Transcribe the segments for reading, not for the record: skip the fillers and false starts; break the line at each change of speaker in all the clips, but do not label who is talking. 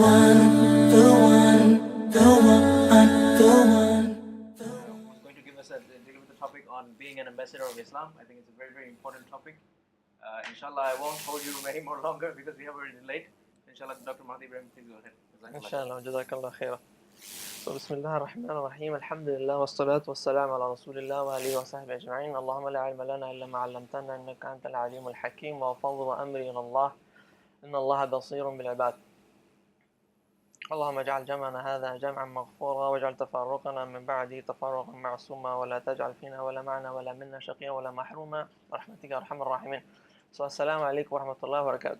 one, the one, the one, the one.
Who's going to give us deal with the topic on being an ambassador of Islam. I think it's a very, very important topic. Inshallah, I won't hold you any more longer because we have already late. Inshallah, Dr. Mahdi Ibrahimi, please go ahead.
Inshallah, jazakallah khairah. So, bismillah ar-Rahman ar-Rahim, alhamdulillah, wa salatu wa salam ala rasulillah wa alihi wa sahbihi ajma'in. Allahumma la ilma lana illa ma 'allamtana innaka antal alim al-hakim wa fawwid amri ila Allah inna Allah basirun bil ibad. اللهم اجعل جمعنا هذا جمعا مغفورا واجعل تفرقنا من بعده تفرقا معصوما ولا تجعل فينا ولا معنا ولا منا شقيا ولا محروما برحمتك يا ارحم الراحمين. So, assalamu alaikum wa rahmatullahi wa barakatuh.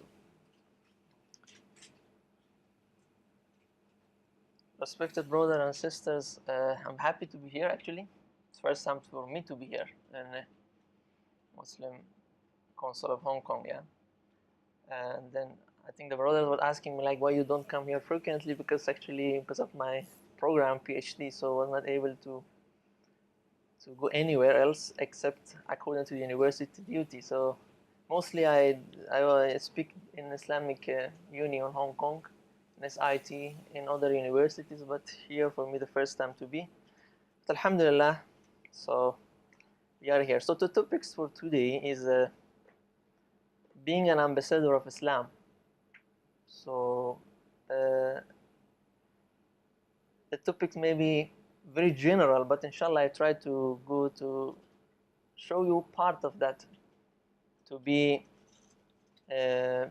Respected brothers and sisters, I'm happy to be here actually. It's the first time for me to be here in the Muslim Council of Hong Kong, yeah. And then I think the brothers were asking me like why you don't come here frequently because of my program PhD, so I was not able to go anywhere else except according to the university duty. So mostly I speak in Islamic Uni in Hong Kong, in SIT, in other universities, but here for me the first time to be. But alhamdulillah, so we are here. So the topics for today is being an ambassador of Islam. So the topics may be very general, but inshallah I try to go to show you part of that to be have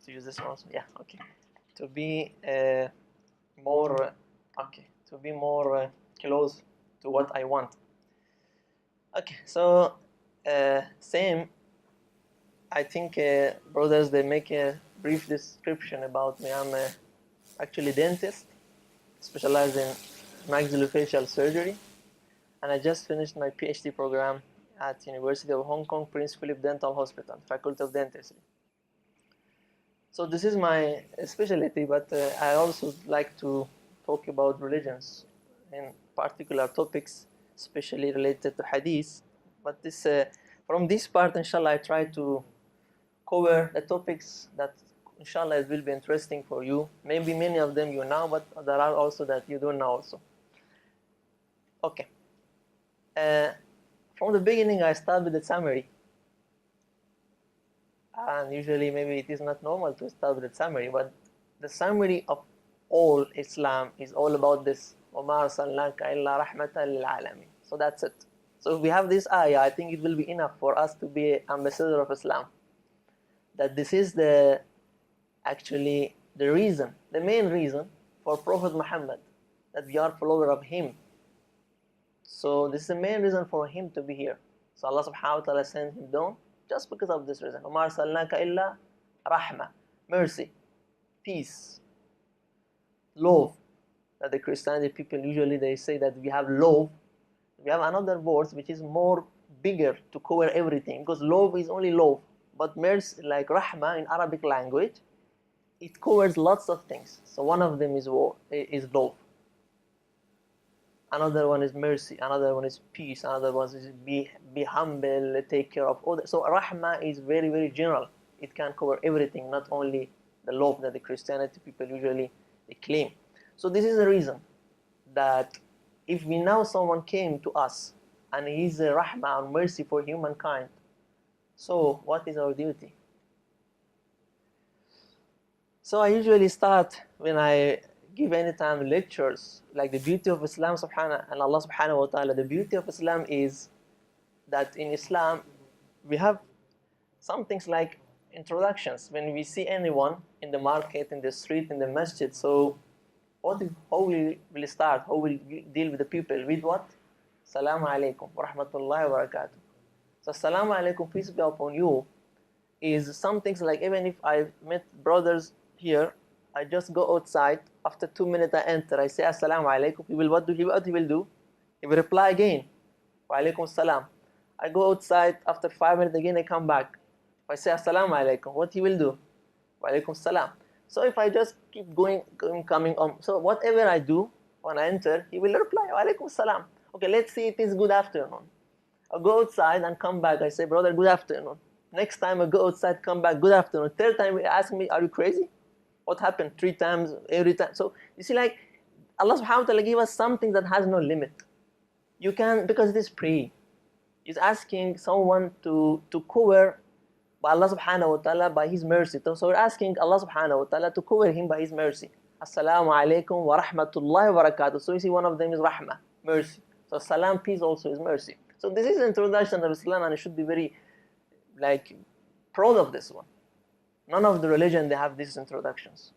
to use this one also? Yeah, okay. To be more close to what I want. Okay, so same. I think brothers, they make a brief description about me. I'm actually a dentist, specialized in maxillofacial surgery, and I just finished my PhD program at University of Hong Kong, Prince Philip Dental Hospital, Faculty of Dentistry. So this is my specialty, but I also like to talk about religions, in particular topics, especially related to hadith. But this, from this part, inshallah, I try to cover the topics that inshallah it will be interesting for you. Maybe many of them you know, but there are also that you don't know also. Okay. From the beginning I start with the summary. And usually maybe it is not normal to start with the summary, but the summary of all Islam is all about this. وَمَا أَرْسَلْنَاكَ إِلَّا رَحْمَةً لِلْعَالَمِينَ. So that's it. So if we have this ayah, I think it will be enough for us to be ambassador of Islam. That this is actually the reason, the main reason for Prophet Muhammad, that we are follower of him. So this is the main reason for him to be here. So Allah subhanahu wa ta'ala sent him down just because of this reason. وَمَا أَرْسَلْنَاكَ إِلَّا رَحْمَةً, mercy, peace, love. That the Christianity people usually they say that we have love. We have another word which is more bigger to cover everything, because love is only love. But mercy, like rahmah in Arabic language, it covers lots of things. So one of them is love. Another one is mercy. Another one is peace. Another one is be humble, take care of others. So rahmah is very, very general. It can cover everything, not only the love that the Christianity people usually they claim. So this is the reason that if we know someone came to us and he's a rahmah and mercy for humankind, so what is our duty? So I usually start when I give any time lectures, like the beauty of Islam subhanahu and Allah subhanahu wa ta'ala. The beauty of Islam is that in Islam we have some things like introductions. When we see anyone in the market, in the street, in the masjid, so how will we start? How will we deal with the people? With what? Assalamu alaikum wa rahmatullahi wa barakatuh. So assalamu alaikum, peace be upon you, is some things like even if I met brothers here, I just go outside, after 2 minutes I enter, I say assalamu alaikum, he will what he will do? He will reply again, wa alaikum salam. I go outside, after 5 minutes again I come back. If I say assalamu alaikum, what he will do? Wa alaikum salam. So if I just keep coming on, so whatever I do, when I enter, he will reply, wa alaikum salam. Okay, let's see it is good afternoon. I go outside and come back, I say, brother, good afternoon. Next time I go outside, come back, good afternoon. Third time he ask me, are you crazy? What happened? 3 times, every time. So you see, like Allah subhanahu wa ta'ala gave us something that has no limit. You can, because it is prayer. He's asking someone to cover by Allah subhanahu wa ta'ala by His mercy. So we're asking Allah subhanahu wa ta'ala to cover him by His mercy. Assalamu alaikum wa rahmatullahi wa barakatuh. So you see, one of them is rahmah, mercy. So salam, peace, also is mercy. So this is the introduction of Islam, and I should be very proud of this one. None of the religion they have these introductions.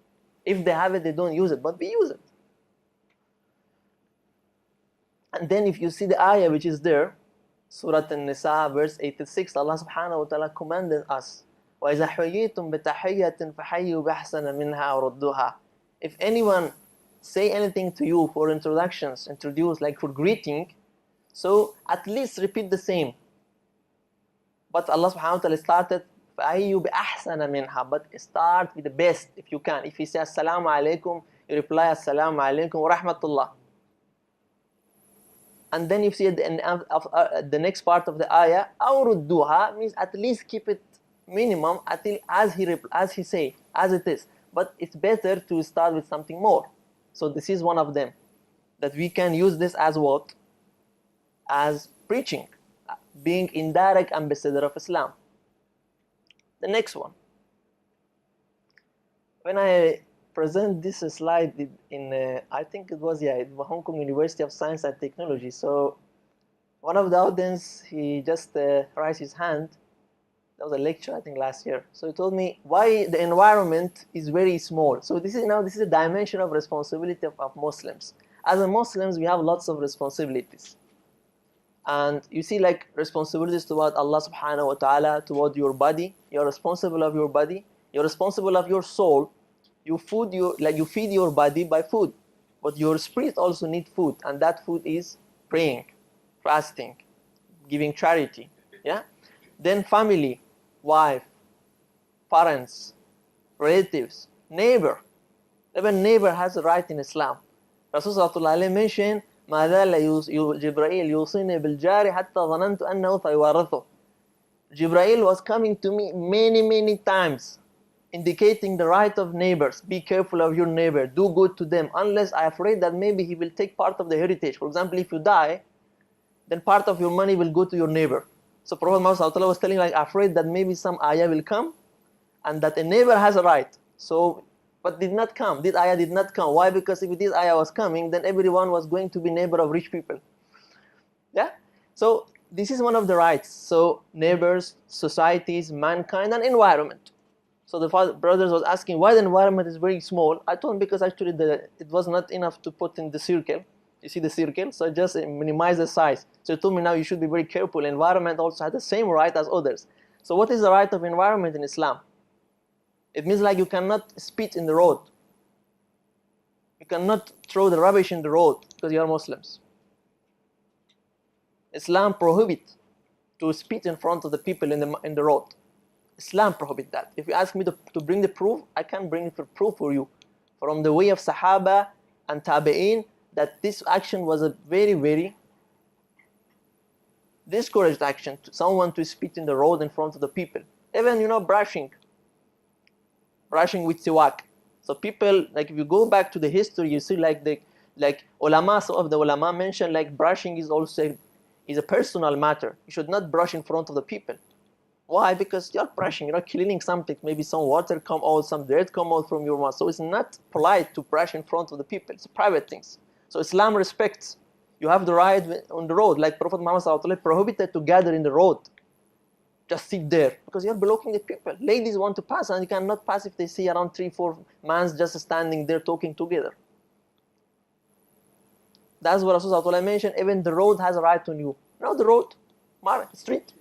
If they have it, they don't use it, but we use it. And then if you see the ayah which is there, Surah An-Nisa, verse 86, Allah subhanahu wa ta'ala commanded us, وَإِذَا حُيِّيتُم بِتَحِيَّةٍ فَحَيُّوا بِأَحْسَنَ مِنْهَا وَرُدُّوهَا. If anyone say anything to you for introductions, introduce like for greeting, so at least repeat the same. But Allah subhanahu wa ta'ala started فَأَيُّوا بِأَحْسَنَ مِنْهَا, but start with the best if you can. If he says Assalamu alaikum, you reply Assalamu alaikum wa rahmatullah. And then you see at the end of the next part of the ayah, أَوْ رُدُّوهَا means at least keep it minimum until as he say, as it is. But it's better to start with something more. So this is one of them, that we can use this as what? As preaching, being indirect ambassador of Islam. The next one. When I present this slide in, I think it was, in Hong Kong University of Science and Technology. So one of the audience, he just raised his hand. That was a lecture, I think, last year. So he told me why the environment is very small. So this is a dimension of responsibility of Muslims. As a Muslims, we have lots of responsibilities. And you see, like responsibilities toward Allah subhanahu wa ta'ala, toward your body. You're responsible of your body. You're responsible of your soul. You feed your body by food, but your spirit also needs food, and that food is praying, fasting, giving charity. Yeah. Then family, wife, parents, relatives, neighbor. Even neighbor has a right in Islam. Rasulullah mentioned, "ما زال جبرائيل يوصيني بالجار حتى ظننت أنه سيورثه." Jibreel was coming to me many times, indicating the right of neighbors. Be careful of your neighbor. Do good to them, unless I am afraid that maybe he will take part of the heritage. For example, if you die, then part of your money will go to your neighbor. So Prophet Muhammad was telling, like, afraid that maybe some ayah will come, and that a neighbor has a right. So, but did not come. This ayah did not come. Why? Because if this ayah was coming, then everyone was going to be neighbor of rich people. Yeah. So this is one of the rights. So neighbors, societies, mankind, and environment. So the brothers was asking why the environment is very small. I told him because actually it was not enough to put in the circle. You see the circle? So just minimize the size. So he told me now you should be very careful. Environment also has the same right as others. So what is the right of environment in Islam? It means like you cannot spit in the road. You cannot throw the rubbish in the road because you are Muslims. Islam prohibits to spit in front of the people in the road. Islam prohibits that. If you ask me to bring the proof, I can bring the proof for you from the way of Sahaba and Tabi'in that this action was a very discouraged action, to someone to spit in the road in front of the people. Even brushing with siwak. So people, like if you go back to the history, you see like ulama, some of the ulama mention like brushing is also a personal matter. You should not brush in front of the people. Why? Because you're brushing, you're cleaning something. Maybe some water come out, some dirt come out from your mouth. So it's not polite to brush in front of the people. It's private things. So Islam respects. You have the right on the road, like Prophet Muhammad prohibited to gather in the road. Just sit there because you're blocking the people. Ladies want to pass and you cannot pass if they see around 3-4 men just standing there talking together. That's what Rasulullah mentioned. Even the road has a right on you. The road, street,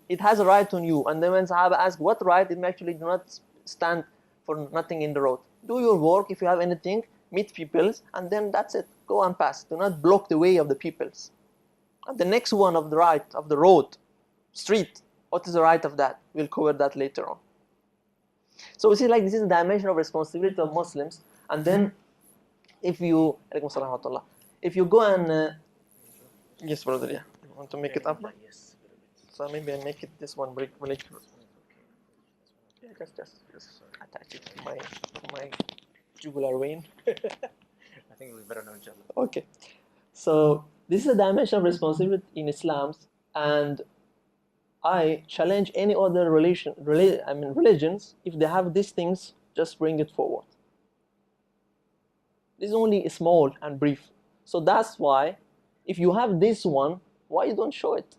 it has a right on you. And then when Sahaba ask what right, it actually do not stand for nothing in the road. Do your work. If you have anything, meet people, and then that's it. Go and pass. Do not block the way of the peoples. And the next one of the right of the road, street. What is the right of that? We'll cover that later on. So we see like this is the dimension of responsibility of Muslims. And then if you go and yes, brother, yeah. You want to make it up?
Yes.
So maybe I make it this one break. Yeah, just attach it to my jugular vein.
I think we better know, inshallah.
Okay. So this is a dimension of responsibility in Islam, and I challenge any other religions, if they have these things, just bring it forward. This is only small and brief. So that's why, if you have this one, why you don't show it?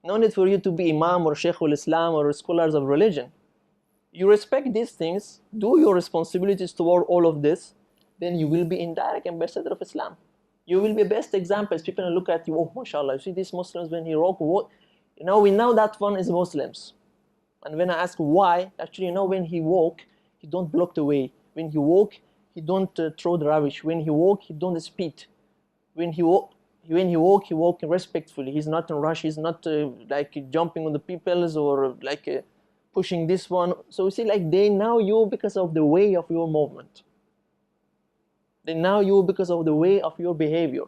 No need for you to be Imam or Shaykh al-Islam or scholars of religion. You respect these things, do your responsibilities toward all of this, then you will be indirect ambassador of Islam. You will be best examples. People will look at you, oh, mashallah, you see these Muslims when he walk, what? You know, we know that one is Muslims. And when I ask why, actually, you know, when he walk, he don't block the way. When he walk, he don't throw the rubbish. When he walk, he don't spit. When he walk respectfully. He's not in rush. He's not like jumping on the peoples or like pushing this one. So you see, like they know you because of the way of your movement. They know you because of the way of your behavior.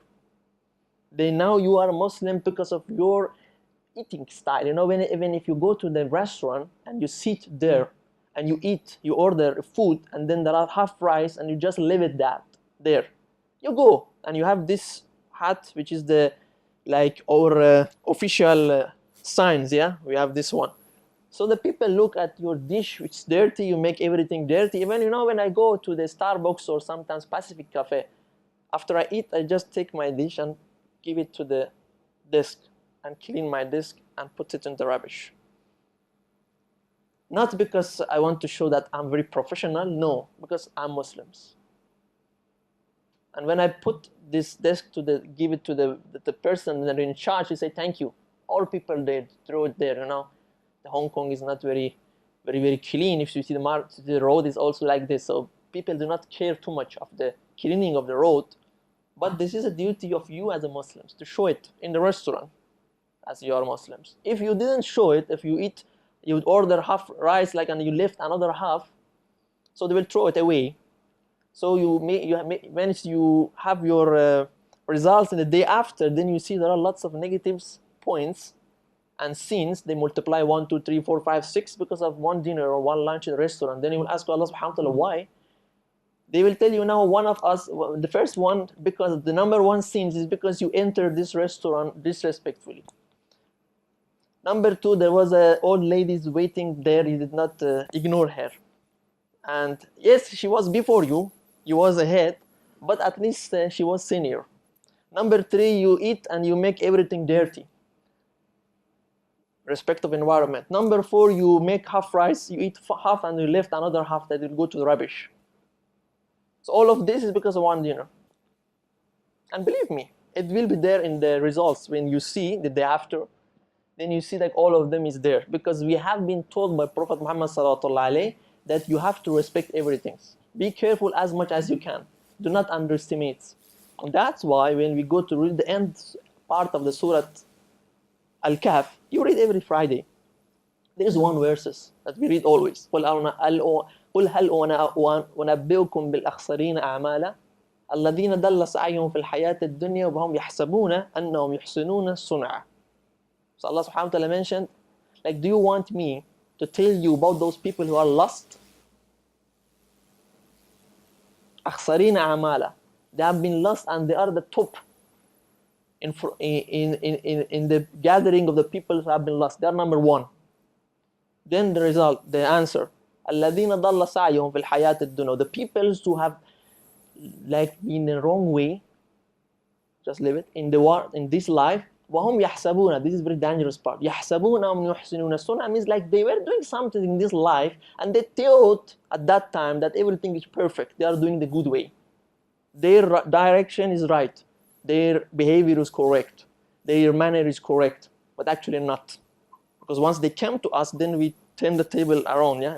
They know you are a Muslim because of your eating style. You know, even if you go to the restaurant and you sit there and you eat, you order food, and then there are half rice and you just leave it that there. You go and you have this hat, which is the like our official signs. Yeah, we have this one. So the people look at your dish, which is dirty. You make everything dirty. Even, you know, when I go to the Starbucks or sometimes Pacific Cafe, after I eat, I just take my dish and give it to the desk and clean my desk and put it in the rubbish. Not because I want to show that I'm very professional, no, because I'm Muslims. And when I put this desk give it to the person that in charge, you say thank you. All people there throw it there, you know. The Hong Kong is not very clean. If you see the road is also like this, so people do not care too much of the cleaning of the road. But this is a duty of you as a Muslims to show it in the restaurant as you are Muslims. If you didn't show it, if you eat, you would order half rice like and you left another half, so they will throw it away. So once you have your results in the day after, then you see there are lots of negative points and sins. They multiply 1, 2, 3, 4, 5, 6 because of one dinner or one lunch in a restaurant. Then you will ask Allah subhanahu wa ta'ala why. They will tell you now, one of us, the first one, because the number one sins is because you entered this restaurant disrespectfully. Number two, there was an old lady waiting there. You did not ignore her. And yes, she was before you. You was ahead, but at least she was senior. Number three, you eat and you make everything dirty. Respect of environment. Number four, you make half rice, you eat half and you left another half that will go to the rubbish. So all of this is because of one dinner. And believe me, it will be there in the results when you see the day after. Then you see that all of them is there, because we have been told by Prophet Muhammad that you have to respect everything. Be careful as much as you can. Do not underestimate. And that's why when we go to read the end part of the Surah Al-Kahf, you read every Friday. There is one verses that we read always. قُلْ هَلْ أُنَبِّئُكُمْ بِالْأَخْسَرِينَ أَعْمَالًا الَّذِينَ ضَلَّ سَعْيُهُمْ فِي الْحَيَاةِ الدُّنْيَا وَهُمْ يَحْسَبُونَ أَنَّهُمْ يُحْسِنُونَ صُنْعًا. So Allah subhanahu wa ta'ala mentioned, like, do you want me to tell you about those people who are lost? أَخْسَرِينَ أَعْمَالًا. They have been lost and they are the top in the gathering of the people who have been lost. They are number one. Then the result, the answer. الَّذِينَ ضَلَّ سَعْيُهُمْ فِي الْحَيَاةِ الدُّنْيَا. The people who have like been the wrong way, just leave it, in this life. وَهُمْ يَحْسَبُونَ. This is very dangerous part. يَحْسَبُونَ أَمْ يُحْسِنُونَ صُنْعًا means like they were doing something in this life and they thought at that time that everything is perfect. They are doing the good way. Their direction is right. Their behavior is correct. Their manner is correct. But actually not. Because once they come to us, then we turn the table around. Yeah,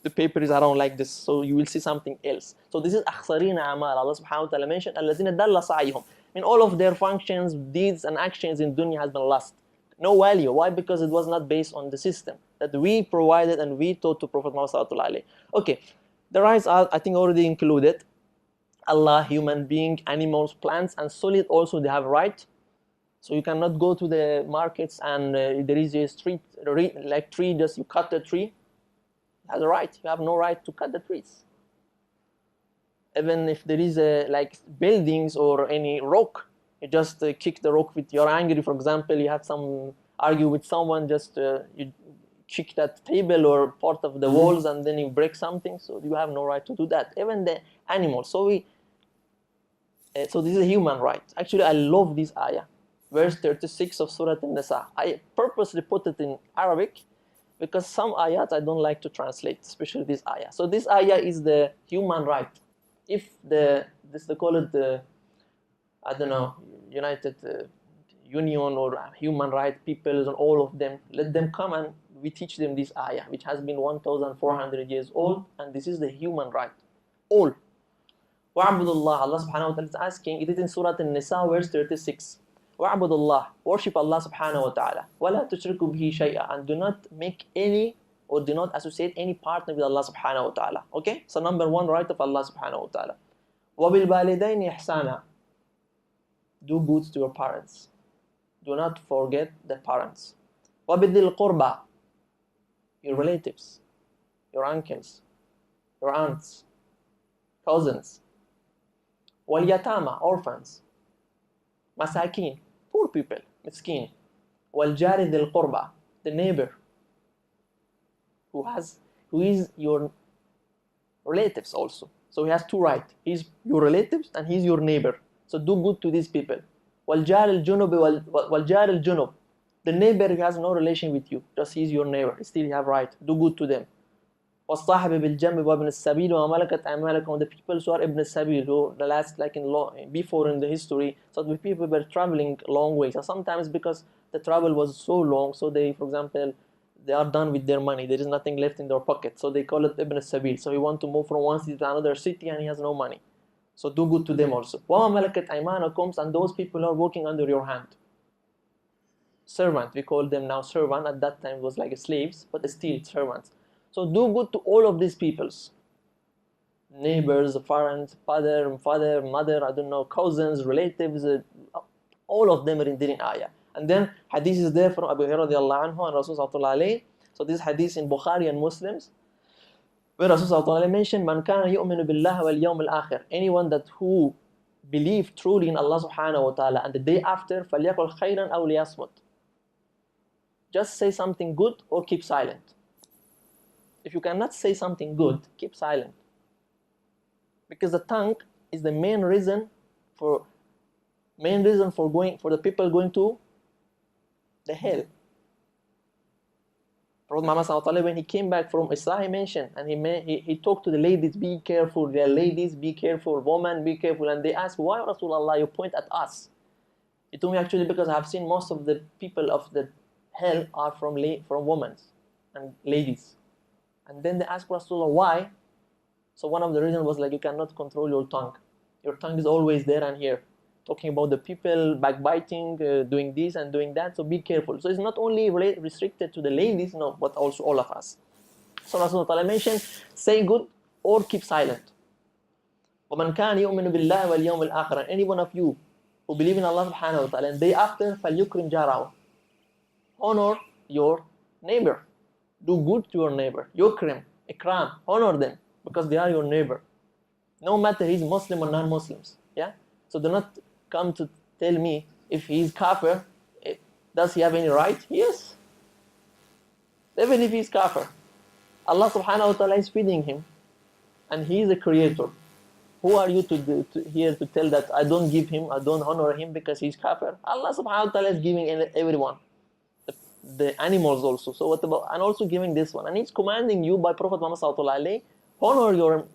the paper is around like this, so you will see something else. So this is أخسرين أعمال. Allah subhanahu wa ta'ala mentioned الذين ضل سعيهم. I mean, all of their functions, deeds, and actions in dunya has been lost. No value. Why? Because it was not based on the system that we provided and we taught to Prophet Muhammad. Okay, the rights are, I think, already included. Allah, human being, animals, plants, and solid also they have right. So you cannot go to the markets and there is a street like tree, just you cut the tree. He has a right. You have no right to cut the trees. Even if there is like buildings or any rock, you just kick the rock with, you're angry, for example, you have some argue with someone, just you kick that table or part of the walls and then you break something, so you have no right to do that. Even the animals. So so this is a human right. Actually, I love this ayah, verse 36 of Surah An-Nisa. I purposely put it in Arabic because some ayat I don't like to translate, especially this ayah. So this ayah is the human right. If they call it the, I don't know, United Union or human right peoples and all of them, let them come and we teach them this ayah, which has been 1,400 years old, and this is the human right. All. Wa'budullah, Allah subhanahu wa ta'ala is asking, it is in Surah An-Nisa, verse 36. Wa'budullah, worship Allah subhanahu wa ta'ala. وَلَا تُشْرِكُوا بِهِ شَيْئًا, and do not make any or do not associate any partner with Allah subhanahu wa ta'ala. Okay? So number one right of Allah subhanahu wa ta'ala. وَبِالْوَالِدَيْنِ إِحْسَانًا, do good to your parents. Do not forget the parents. وَبِذِّي الْقُرْبَى, your relatives, your uncles, your aunts, cousins. وَالْيَتَامَى, orphans. Masakin, poor people, miskin. وَالْجَارِ ذِي الْقُرْبَى, the neighbor, who is your relatives also. So he has two rights. He's your relatives and he's your neighbor. So do good to these people. وَالْجَارِ الْجُنُبِ وَالْجَارِ الْجُنُبِ, the neighbor who has no relation with you, just he's your neighbor, still you have right. Do good to them. وَالصَّاحِبِ بِالْجَنْبِ وَابْنِ السَّبِيلِ وَمَلَكَتْ أَيْمَانُكُمْ, the people who are Ibn Sabil, who the last, like before in the history, so the people were traveling a long way. So sometimes because the travel was so long, so they, for example, they are done with their money, there is nothing left in their pocket, so they call it Ibn Sabil. So he want to move from one city to another city and he has no money. So do good to them also. وَمَلَكَتْ أَيْمَانُكُمْ, and those people who are working under your hand. Servant, we call them now servant. At that time it was like slaves, but still servants. So do good to all of these peoples. Neighbors, parents, father, mother, I don't know, cousins, relatives, all of them are in the ayah. And then hadith is there from Abu Hurairah radiallahu anhu and Rasul sallallahu alayhi. So this hadith in Bukhari and Muslims, where Rasul sallallahu alayhi mentioned, Man kana yu'minu billahi wal yawm al-akhir, anyone that who believe truly in Allah subhanahu wa ta'ala and the day after, فَلْيَقُلْ خَيْرًا أَوْ لِيَصْمُتْ, just say something good or keep silent. If you cannot say something good, keep silent. Because the tongue is the main reason for the people going to the hell. Prophet Muhammad sallallahu alaihi wasallam, when he came back from Isra, he mentioned, and he talked to the ladies, be careful, dear ladies, be careful, woman, be careful. And they asked, why Rasulullah, you point at us? He told me, actually, because I have seen most of the people of the hell are from women and ladies. And then they asked Rasulullah, why? So one of the reasons was like, you cannot control your tongue. Your tongue is always there and here, talking about the people, backbiting, doing this and doing that. So be careful. So it's not only restricted to the ladies, no, but also all of us. So Rasulullah mentioned, say good or keep silent. وَمَنْ كَانَ يُؤْمِنُ بِاللَّهِ وَالْيَوْمِ الْآخِرِ, any one of you who believe in Allah subhanahu wa ta'ala and day after, فَلْيُكْرِمْ جَارَهُ, honor your neighbor. Do good to your neighbor. Yukrim, ikram, honor them because they are your neighbor. No matter he's Muslim or non-Muslims. Yeah? So do not come to tell me if he's kafir, does he have any right? Yes. Even if he's kafir, Allah subhanahu wa ta'ala is feeding him and he is a creator. Who are you here to tell that I don't give him, I don't honor him because he's kafir? Allah subhanahu wa ta'ala is giving everyone. The animals also. So what about, and also giving this one, and he's commanding you by Prophet Muhammad sallallahu alaihi, honor your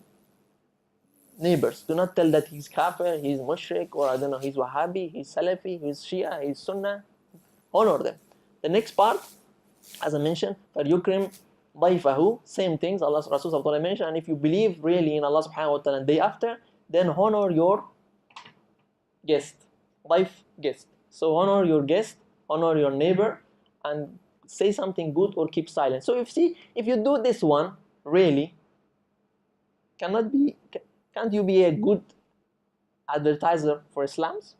neighbors. Do not tell that he's kafir, he's mushrik, or I don't know, he's Wahhabi, he's Salafi, he's Shia, he's Sunnah. Honor them. The next part, as I mentioned, for yukrim dayfahu, same things Allah Rasul sallallahu alaihi mentioned. And if you believe really in Allah subhanahu wa ta'ala and day after, then honor your guest, wife guest. So honor your guest, honor your neighbor, and say something good or keep silent. So if you do this one, really, can't you be a good advertiser for Islam's?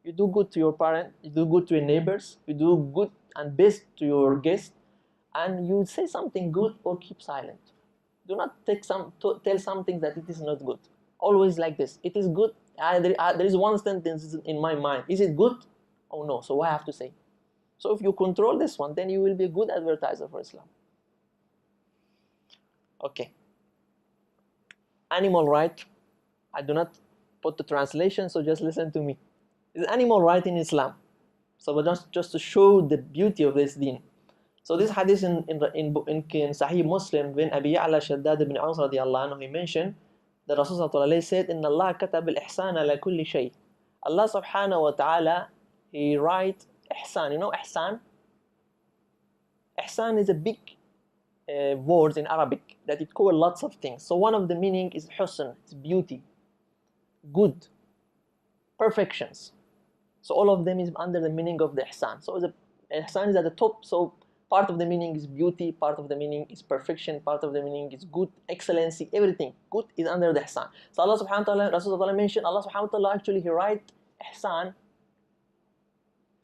You do good to your parents, you do good to your neighbors, you do good and best to your guests, and you say something good or keep silent. Do not tell something that it is not good. Always like this. It is good. There is one sentence in my mind. Is it good? Oh no. So what I have to say? So if you control this one, then you will be a good advertiser for Islam. Okay. Animal right. I do not put the translation, so just listen to me. Is animal right in Islam? So just to show the beauty of this deen. So this hadith in Sahih Muslim, when Abi Ya'la Shaddad ibn Aus radiallahu anhu, he mentioned that Rasulullah said, "Inna Allah katab al-ihsan ala kulli shay." Allah subhanahu wa ta'ala, he write ihsan. You know ihsan? Ihsan is a big word in Arabic that it covers lots of things. So one of the meaning is husn, it's beauty, good, perfections. So all of them is under the meaning of the ihsan. So the ihsan is at the top. So part of the meaning is beauty, part of the meaning is perfection, part of the meaning is good, excellency, everything. Good is under the ihsan. So Allah subhanahu wa ta'ala, Rasulullah mentioned, Allah subhanahu wa ta'ala actually he write ihsan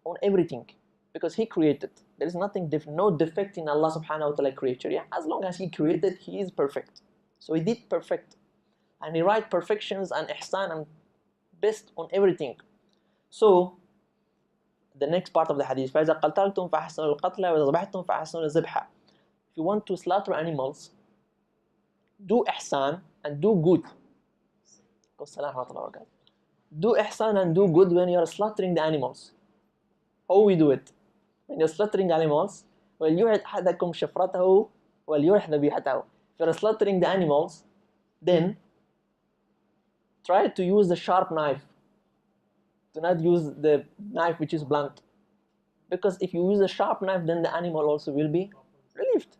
on everything because he created. There is nothing different, no defect in Allah subhanahu wa ta'ala creature. Yeah? As long as he created, he is perfect. So he did perfect. And he write perfections and ihsan and best on everything. So the next part of the hadith, فَإِذَا قَتَلْتُمْ فَأَحْسِنُوا الْقَتْلَ وَإِذَا ذَبَحْتُمْ فَأَحْسِنُوا الذِّبْحَ. If you want to slaughter animals, do ihsan and do good. Do ihsan and do good when you are slaughtering the animals. How we do it? When you're slaughtering animals, وَلْيُعِدْ أَحَدَكُمْ شَفْرَتَهُ وَلْيُرِحْ ذَبِيحَتَهُ. If you're slaughtering the animals, then try to use the sharp knife. Do not use the knife which is blunt. Because if you use a sharp knife, then the animal also will be relieved.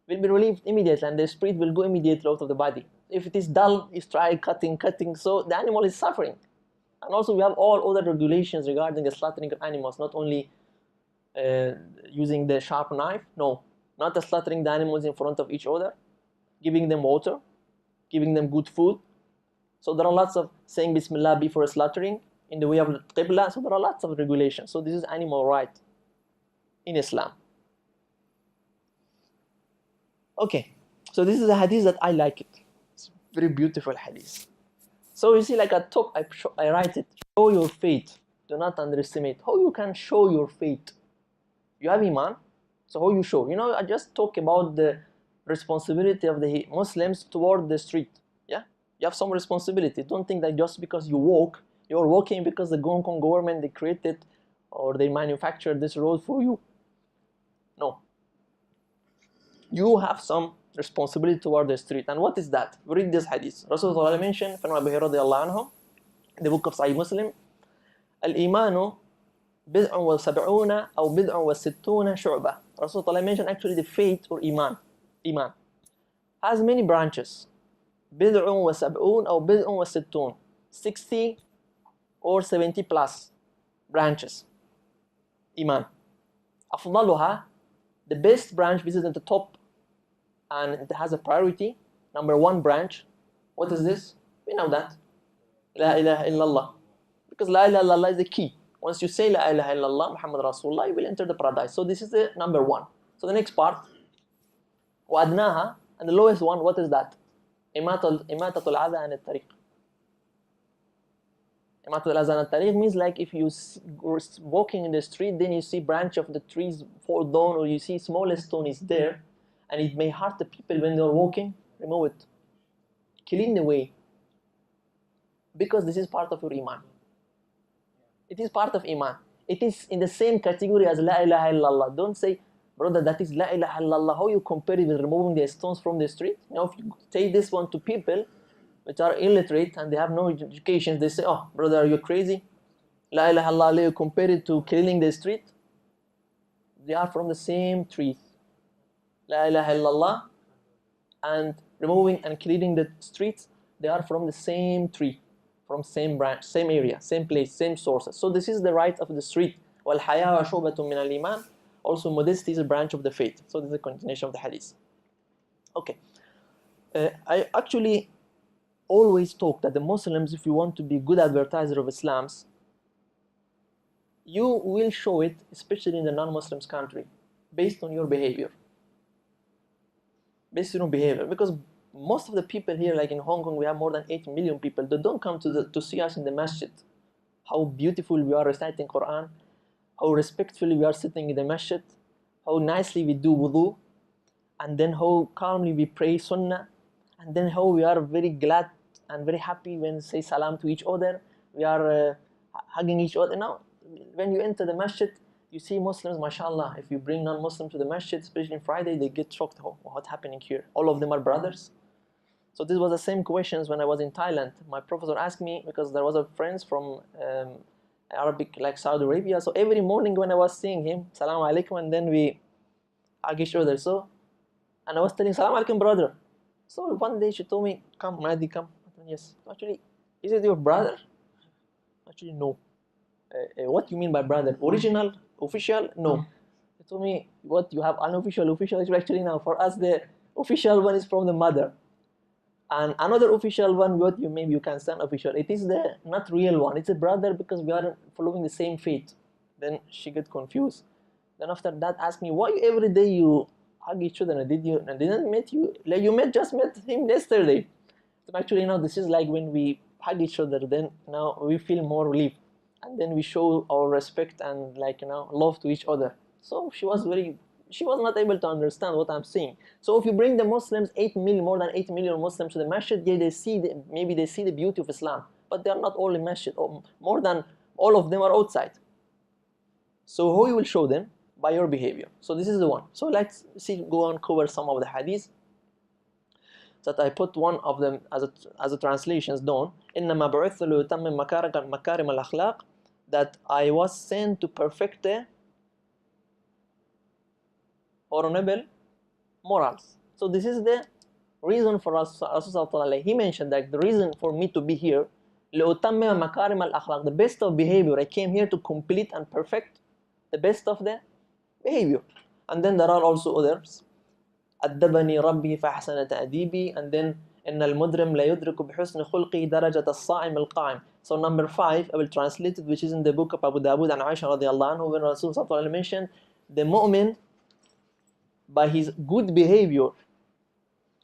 Will be relieved immediately, and the spirit will go immediately out of the body. If it is dull, you try cutting, so the animal is suffering. And also we have all other regulations regarding the slaughtering of animals, not only using the sharp knife, no, not slaughtering the animals in front of each other, giving them water, giving them good food. So there are lots of saying Bismillah before slaughtering in the way of Qibla. So there are lots of regulations. So this is animal right in Islam. Okay, so this is a hadith that I like it. It's very beautiful hadith. So you see, like at top, I write it. Show your faith. Do not underestimate. How you can show your faith? You have iman. So how you show? You know, I just talk about the responsibility of the Muslims toward the street. Yeah, you have some responsibility. Don't think that just because you walk, you're walking because the Hong Kong government they created or they manufactured this road for you. No. You have some responsibility toward the street. And what is that? Read this hadith. Rasulullah mentioned from Abu Hurairah radiallahu anhu, the book of Sahih Muslim, Al-Imanu bid'un wa sab'una aw bid'un wa sittuna shu'bah. Rasulullah mentioned actually the faith or iman has many branches. Bid'un wa sab'un aw bid'un wa sittun. 60 or 70 plus branches. Iman. Afdaluha, the best branch, this is at the top and it has a priority. Number one branch. What is this? We know that. La ilaha illallah. Because la ilaha illallah is the key. Once you say la ilaha illallah Muhammad Rasulullah, you will enter the paradise. So this is the number one. So the next part. Wa adnaha, and the lowest one, what is that? Imatatul adha an al-tariq. Imatatul adha an al-tariq means like if you are walking in the street, then you see branch of the trees fall down, or you see smallest stone is there, and it may hurt the people when they are walking, remove it. Clean the way. Because this is part of your iman. It is part of iman. It is in the same category as la ilaha illallah. Don't say, brother, that is la ilaha illallah. How you compare it with removing the stones from the street? You know, if you say this one to people which are illiterate and they have no education, they say, oh, brother, are you crazy? La ilaha illallah, you compare it to cleaning the street? They are from the same tree. La ilaha illallah and removing and cleaning the streets, they are from the same tree, from same branch, same area, same place, same sources. So this is the right of the street. Wal haya wa shubatun min al-iman. Also modesty is a branch of the faith. So this is a continuation of the hadith. Okay. I actually always talk that the Muslims, if you want to be good advertiser of Islam's, you will show it, especially in the non-Muslims country, based on your behavior. based on behavior. Because most of the people here, like in Hong Kong, we have more than 8 million people. They don't come to see us in the masjid. How beautiful we are reciting Quran, how respectfully we are sitting in the masjid, how nicely we do wudu, and then how calmly we pray sunnah, and then how we are very glad and very happy when we say salam to each other. We are hugging each other. Now, when you enter the masjid, you see Muslims, mashallah. If you bring non-Muslims to the masjid, especially on Friday, they get shocked. Oh, what's happening here? All of them are brothers. So this was the same questions when I was in Thailand. My professor asked me, because there was a friend from Arabic, like Saudi Arabia. So every morning when I was seeing him, salam alaikum, and then we hug each other. So, and I was telling, salam alaikum, brother. So one day she told me, come, Mahdi, come. I said, yes. Actually, is it your brother? Actually, no. What you mean by brother? Original? Official? No. He told me, what, you have unofficial, official? Actually, now for us, the official one is from the mother. And another official one, what you maybe you can stand official. It is the not real one. It's a brother because we are following the same faith. Then she get confused. Then after that, ask me, why every day you hug each other? And didn't meet you? Like you just met him yesterday. So actually, now this is like when we hug each other. Then now we feel more relief, and then we show our respect and love to each other. So she was not able to understand what I'm saying. So if you bring the Muslims, 8 million, more than 8 million Muslims to the masjid, yeah, maybe they see the beauty of Islam, but they are not all in masjid. More than all of them are outside. So how you will show them? By your behavior. So this is the one. So let's go on cover some of the hadiths that I put one of them as a translations down. إنما بعثت لأتمم مكارم الأخلاق, that I was sent to perfect the honorable morals. So this is the reason for us. He mentioned that the reason for me to be here, لأتمم مكارم الأخلاق, the best of behavior. I came here to complete and perfect the best of the behavior. And then there are also others. أدبني ربي فأحسن تأديبي, and then إن المدرم لا يدرك بحسن خلقه درجة الصائم القائم. So number 5, I will translate it, which is in the book of Abu Dawud and Aisha radiallahu anhu, when Rasul mentioned the mu'min by his good behavior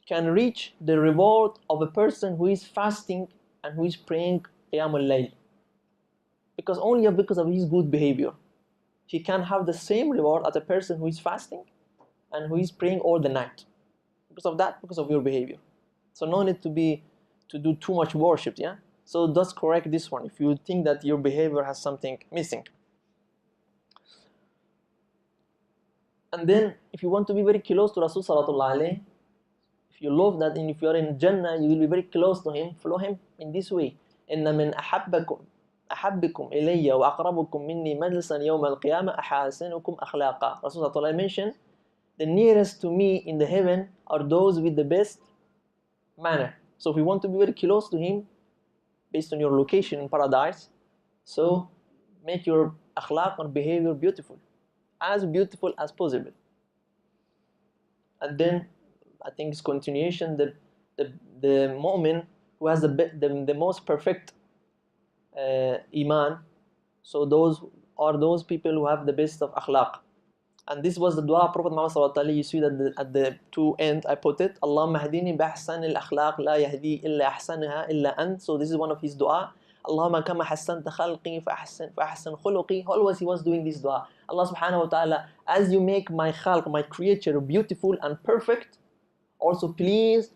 can reach the reward of a person who is fasting and who is praying Qiyamul Layl. Because only because of his good behavior, he can have the same reward as a person who is fasting and who is praying all the night. Because of that, because of your behavior. So no need to do too much worship, yeah? So just correct this one if you think that your behavior has something missing. And then if you want to be very close to Rasul sallallahu alayhi, if you love that, and if you are in Jannah, you will be very close to him, follow him in this way. إن من أحبكم إلي وأقربكم مني مجلسا يوم القيامة أحاسنكم أخلاقا. Rasul sallallahu alayhi mentioned, the nearest to me in the heaven are those with the best manner. So if you want to be very close to him, based on your location in paradise, so make your akhlaq or behavior beautiful as possible. And then I think it's continuation, the mu'min who has the most perfect iman. So those are those people who have the best of akhlaq. And this was the dua of Prophet Muhammad sallallahu alaihi wasallam. You see that at the two end I put it, Allahumma hadini bi ahsan al-akhlaq la yahdi illa ahsanaha illa ant. So this is one of his dua. Allahumma kama hassanta khalqi fa ahsan khuluqi. Always he was doing this dua. Allah subhanahu wa ta'ala, as you make my khalq, my creature, beautiful and perfect, also please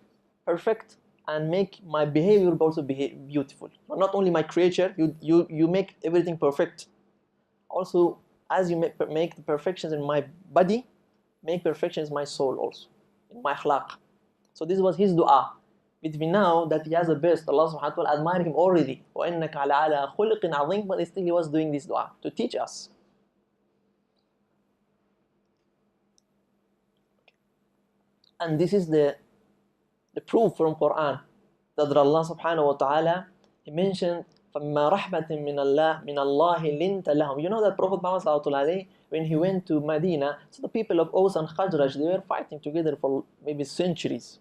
perfect and make my behavior also beautiful. Not only my creature, you make everything perfect. Also, as you make the perfections in my body, make perfections in my soul also, in my akhlaq. So this was his dua. With me now that he has the best, Allah subhanahu wa ta'ala admire him already. وَإِنَّكَ عَلَى خُلِقٍ عَظِيمٍ, but still he was doing this dua to teach us. And this is the proof from Quran that Allah subhanahu wa ta'ala, he mentioned فَمَّا رَحْمَةٍ مِّنَ اللَّهِ لِنْتَ لَهُمْ. You know that Prophet Muhammad, when he went to Medina, so the people of Aus and Khajraj, they were fighting together for maybe centuries.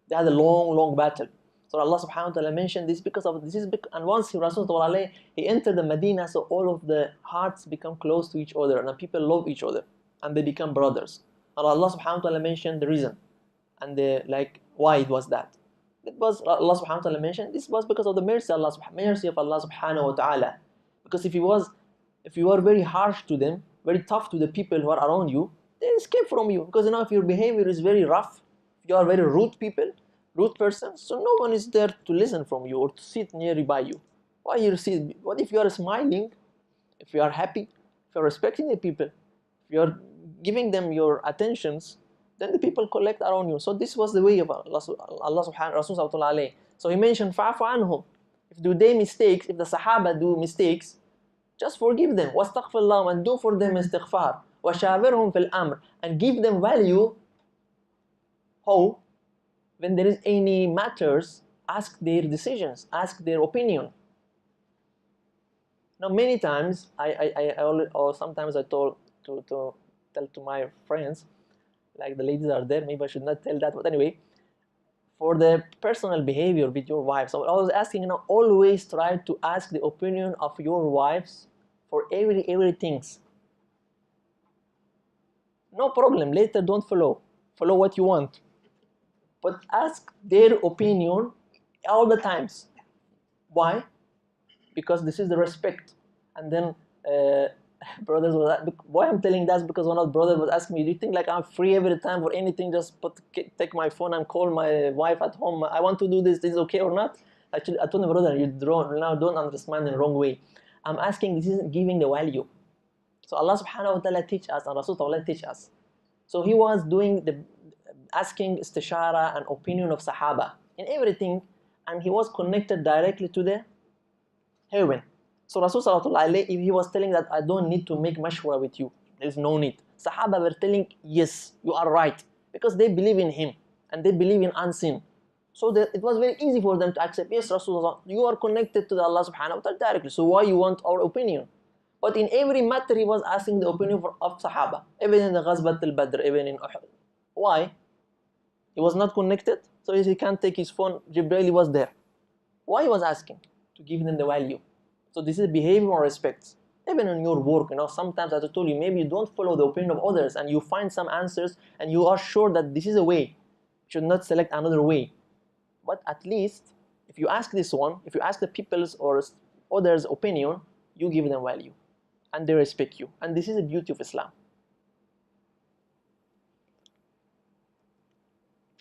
They had a long battle. So Allah subhanahu wa ta'ala mentioned this because of this and once Rasulullah he entered the Medina, so all of the hearts become close to each other and the people love each other and they become brothers. And Allah subhanahu wa ta'ala mentioned the reason. And like, why it was that? It was Allah subhanahu wa ta'ala mentioned this was because of the mercy of Allah subhanahu wa ta'ala. Because if you are very harsh to them, very tough to the people who are around you, they escape from you. Because if your behavior is very rough, if you are very rude person, so no one is there to listen from you or to sit nearby you. Why you see? What if you are smiling? If you are happy, if you are respecting the people, if you are giving them your attentions, then the people collect around you. So this was the way of Allah subhanahu wa ta'ala. So he mentioned fa'fu anhum. If if the Sahaba do mistakes, just forgive them. Wastaghfirullah, and do for them istighfar. Washawirhum fil amr, and give them value. How? When there is any matters, ask their decisions, ask their opinion. Now many times or sometimes I told to tell to my friends, like the ladies are there, maybe I should not tell that, but anyway, for the personal behavior with your wife. So I was asking, always try to ask the opinion of your wives for everything. No problem, later don't follow what you want, but ask their opinion all the times. Why? Because this is the respect. And then brothers was, why I'm telling that is because one of the brothers was asking me, do you think like I'm free every time for anything, just take my phone and call my wife at home, I want to do this is okay or not? Actually, I told the brother, you don't understand in the wrong way. I'm asking, this is giving the value. So Allah subhanahu wa ta'ala teach us, and Rasulullah teach us. So he was doing asking istishara and opinion of Sahaba in everything, and he was connected directly to the heaven. So Rasulullah, if he was telling that I don't need to make mashwara with you, there's no need. Sahaba were telling, yes, you are right, because they believe in him and they believe in unseen. So it was very easy for them to accept, yes, Rasulullah, you are connected to the Allah subhanahu wa ta'ala directly, so why you want our opinion? But in every matter he was asking the opinion of Sahaba, even in the Ghazbat al-Badr, even in Uhud. Why? He was not connected, so he can't take his phone. Jibreel was there. Why he was asking? To give them the value. So this is behavioral respect. Even in your work, sometimes as I told you, maybe you don't follow the opinion of others and you find some answers and you are sure that this is a way. You should not select another way. But at least, if you ask this one, if you ask the people's or others' opinion, you give them value and they respect you. And this is the beauty of Islam.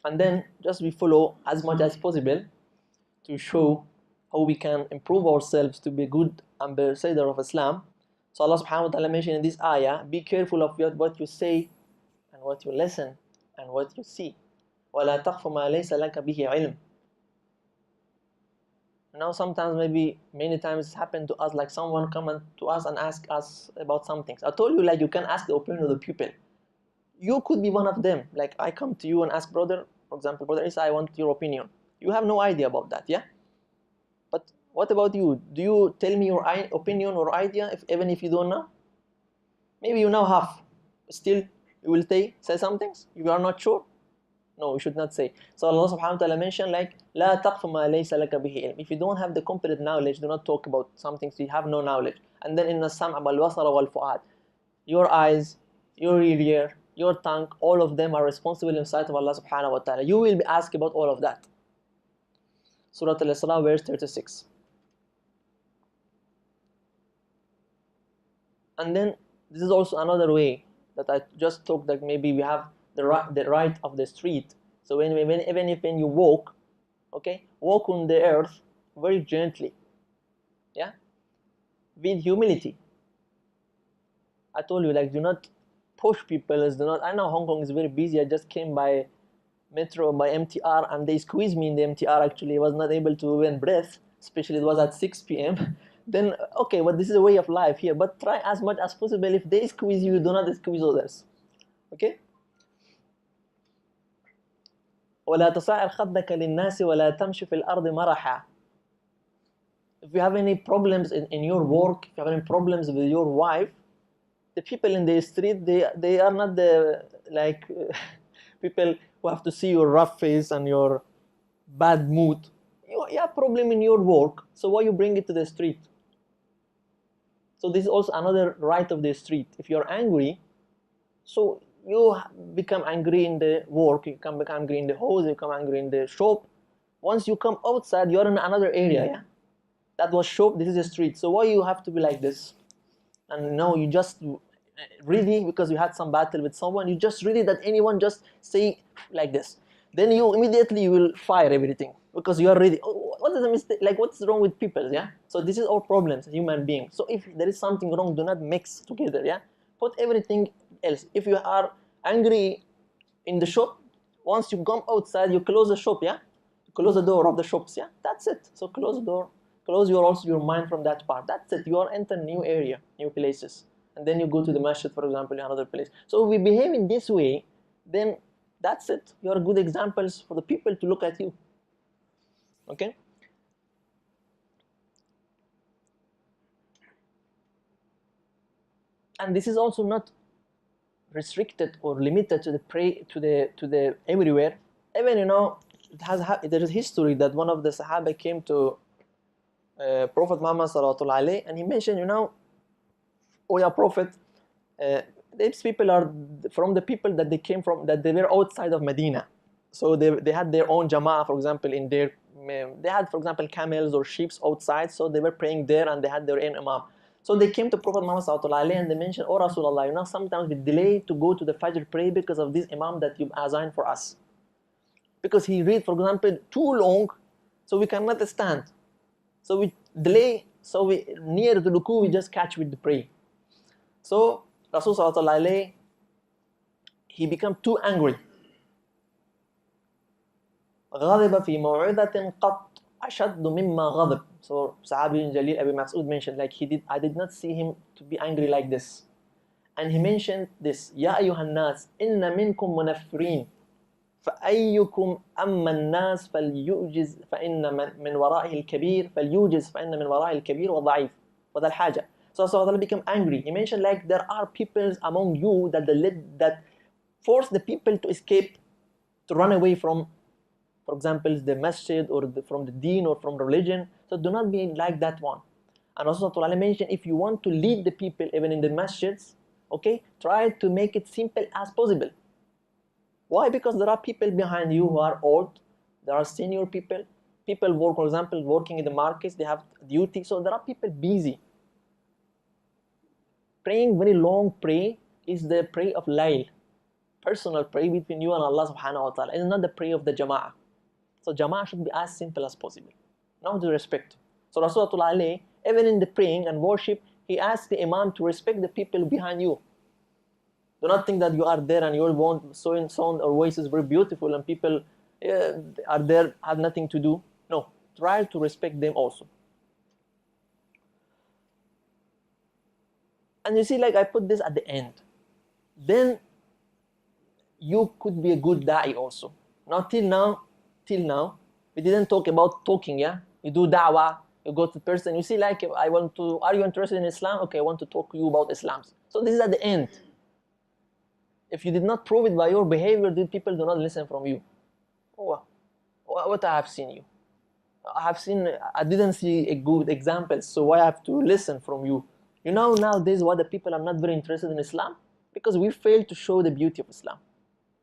And then just we follow as much as possible to show how we can improve ourselves to be a good ambassador of Islam. So Allah subhanahu wa ta'ala mentioned in this ayah, be careful of what you say and what you listen and what you see. وَلَا تَقْفُ مَا لَيْسَ لَكَ بِهِ عِلْمٍ. Now sometimes, maybe many times it's happened to us, like someone come to us and ask us about some things. I told you, like, you can ask the opinion of the people. You could be one of them. Like I come to you and ask, brother, for example, brother Isa, I want your opinion. You have no idea about that, yeah? But what about you? Do you tell me your opinion or idea even if you don't know? Maybe you know half. Still, you will say some things? You are not sure? No, you should not say. So Allah subhanahu wa ta'ala mentioned, like, لا تقف ما ليس لك به علم. If you don't have the complete knowledge, do not talk about some things you have no knowledge. And then in the sam'a wal basara wal fu'ad, your eyes, your ear, your tongue, all of them are responsible in sight of Allah subhanahu wa ta'ala. You will be asked about all of that. Surah Al-Isra, verse 36. And then this is also another way that I just talked, that maybe we have the right of the street. So even if you walk, okay, walk on the earth very gently, yeah, with humility. I told you, like, do not push people. I know Hong Kong is very busy. I just came by metro, by MTR, and they squeezed me in the MTR. Actually, I was not able to even breathe, especially it was at 6 p.m. Then, okay, but this is a way of life here. But try as much as possible. If they squeeze you, do not squeeze others. Okay? وَلَا تَصَعِرْ خَدَّكَ لِلنَّاسِ وَلَا تَمْشِ فِي الْأَرْضِ مَرَحًا. If you have any problems in your work, if you have any problems with your wife, the people in the street, they are not the, like, people who have to see your rough face and your bad mood. You have problem in your work, so why you bring it to the street? So this is also another right of the street. If you're angry, so you become angry in the work, you can become angry in the house, you become angry in the shop. Once you come outside, you're in another area, yeah? That was shop, this is the street. So why you have to be like this? And no, you just really, because you had some battle with someone, you just really that anyone just say like this. Then you immediately you will fire everything because you are ready. Oh, what is the mistake? Like what's wrong with people? Yeah. So this is our problems, human beings. So if there is something wrong, do not mix together. Yeah. Put everything else. If you are angry in the shop, once you come outside, you close the shop. Yeah. You close the door of the shops. Yeah. That's it. So close the door. Close your mind from that part. That's it. You are enter new area, new places, and then you go to the masjid, for example, another place. So we behave in this way, then that's it. You are good examples for the people to look at you. Okay. And this is also not restricted or limited to the everywhere. Even there is history that one of the Sahaba came to Prophet Muhammad sallallahu alaihi, and he mentioned, oh yeah, Prophet, these people are from the people that they came from, that they were outside of Medina. So they had their own jama'ah, for example, they had, for example, camels or sheep outside, so they were praying there and they had their own imam. So they came to Prophet Muhammad sallallahu alaihi and they mentioned, oh Rasulullah, sometimes we delay to go to the Fajr prayer because of this imam that you assigned for us. Because he read, for example, too long, so we cannot stand. So we delay, so we near the ruku, we just catch with the prayer. So Rasul sallallahu alaihi, he became too angry. غضب في موعظة قط أشد مما غضب. So Sahabi Jalil Abi Mas'ud mentioned, like I did not see him to be angry like this. And he mentioned this, يا أيها الناس إن منكم منفرين فأيكم أما الناس فليؤجز فإن من ورائه الكبير فليوجز فإن من ورائه الكبير وضعيف وذا الحاجة. So Allah became angry. He mentioned, like, there are people among you that force the people to escape, to run away from, for example, the masjid or from the deen or from religion. So do not be like that one. And also Allah mentioned, if you want to lead the people even in the masjids, okay, try to make it simple as possible. Why? Because there are people behind you who are old, there are senior people work, for example, working in the markets, they have duty, so there are people busy. Praying very long prayer is the prayer of layl, personal prayer between you and Allah subhanahu wa ta'ala. It's not the prayer of the jama'ah. So jama'ah should be as simple as possible. Now to respect. So Rasulullah, even in the praying and worship, he asked the imam to respect the people behind you. Do not think that you are there and your sound or voice is very beautiful and people are there, have nothing to do. No, try to respect them also. And you see, like, I put this at the end. Then you could be a good da'i also. Now, till now, we didn't talk about talking, yeah? You do da'wah, you go to the person, you see, like, are you interested in Islam? Okay, I want to talk to you about Islam. So this is at the end. If you did not prove it by your behavior, then people do not listen from you. Oh, what I have seen you. I didn't see a good example, so why I have to listen from you? Nowadays why the people are not very interested in Islam? Because we fail to show the beauty of Islam.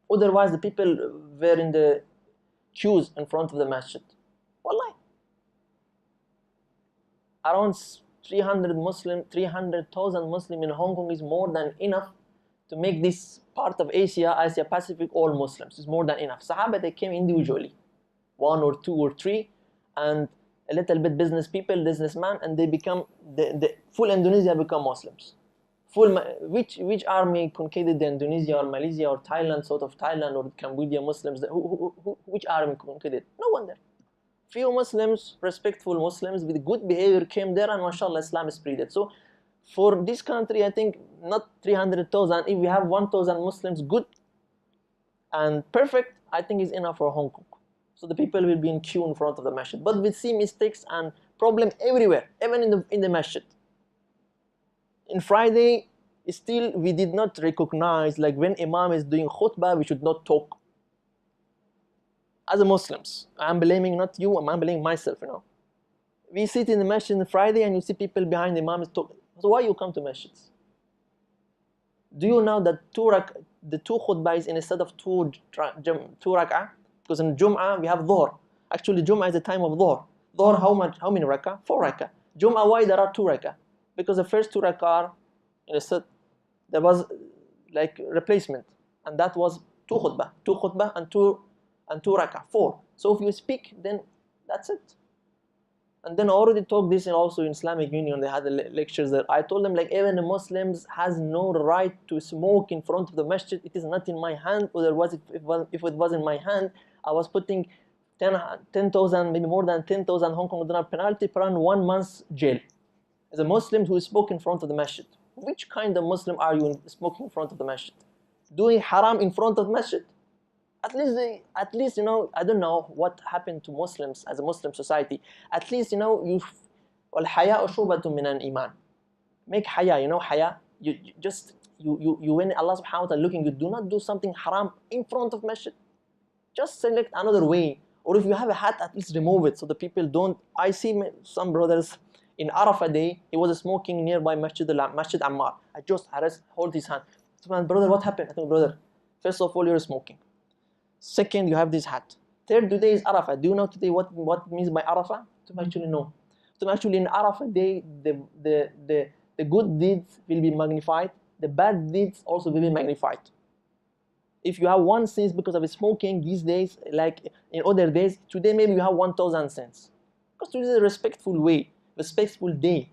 Otherwise, the people were in the queues in front of the masjid. Wallahi. Around 300,000 Muslims in Hong Kong is more than enough to make this part of Asia Pacific all Muslims. It's more than enough. Sahaba, they came individually, 1 or 2 or 3, and a little bit businessman, and they become the full Indonesia become Muslims. Which army conquered the Indonesia or Malaysia or Thailand, sort of Thailand or Cambodia Muslims? Which army conquered it? No one there. Few Muslims, respectful Muslims with good behavior came there, and mashallah, Islam is spread. So for this country, I think not 300,000. If we have 1,000 Muslims, good and perfect, I think is enough for Hong Kong. So the people will be in queue in front of the masjid. But we see mistakes and problems everywhere, even in the masjid. In Friday, still we did not recognize, like, when Imam is doing khutbah, we should not talk. As a Muslims, I'm blaming not you, I'm blaming myself, We sit in the masjid on Friday and you see people behind the Imam is talking. So why you come to masjids? Do you know that the two khutbah is instead of two rak'ah? Because in Jum'ah we have Dhuhr. Actually, Jum'ah is the time of Dhuhr. Dhuhr, how many rak'ah? 4 rak'ah. Jum'ah, why there are 2 rak'ah? Because the first 2 rak'ah, there was like replacement, and that was 2 khutbah and 2 rak'ah, 4. So if you speak, then that's it. And then I already talked this also in Islamic Union. They had the lectures there. I told them, like, even the Muslims has no right to smoke in front of the masjid. It is not in my hand. Otherwise, if it was in my hand, I was putting 10,000, maybe more than 10,000 Hong Kong dollar penalty per 1 month's jail. As a Muslim who spoke in front of the masjid. Which kind of Muslim are you smoking in front of the masjid? Doing haram in front of the masjid? At least, you know, I don't know what happened to Muslims as a Muslim society. At least, you know, al-haya'u shubatun min al-iman. Make haya, you know, haya. You when Allah subhanahu wa ta'ala looking, you do not do something haram in front of masjid. Just select another way. Or if you have a hat, at least remove it so the people don't. I see some brothers in Arafah day, he was smoking nearby Masjid Ammar. I just hold his hand. So, my brother, what happened? I think, brother, first of all, you're smoking. Second, you have this hat. Third, today is Arafah. Do you know today what means by Arafah? To actually know. To actually in Arafah day, the good deeds will be magnified. The bad deeds also will be magnified. If you have 1 sin because of smoking these days, like in other days, today maybe you have 1,000 sins. Because today is a respectful way, respectful day.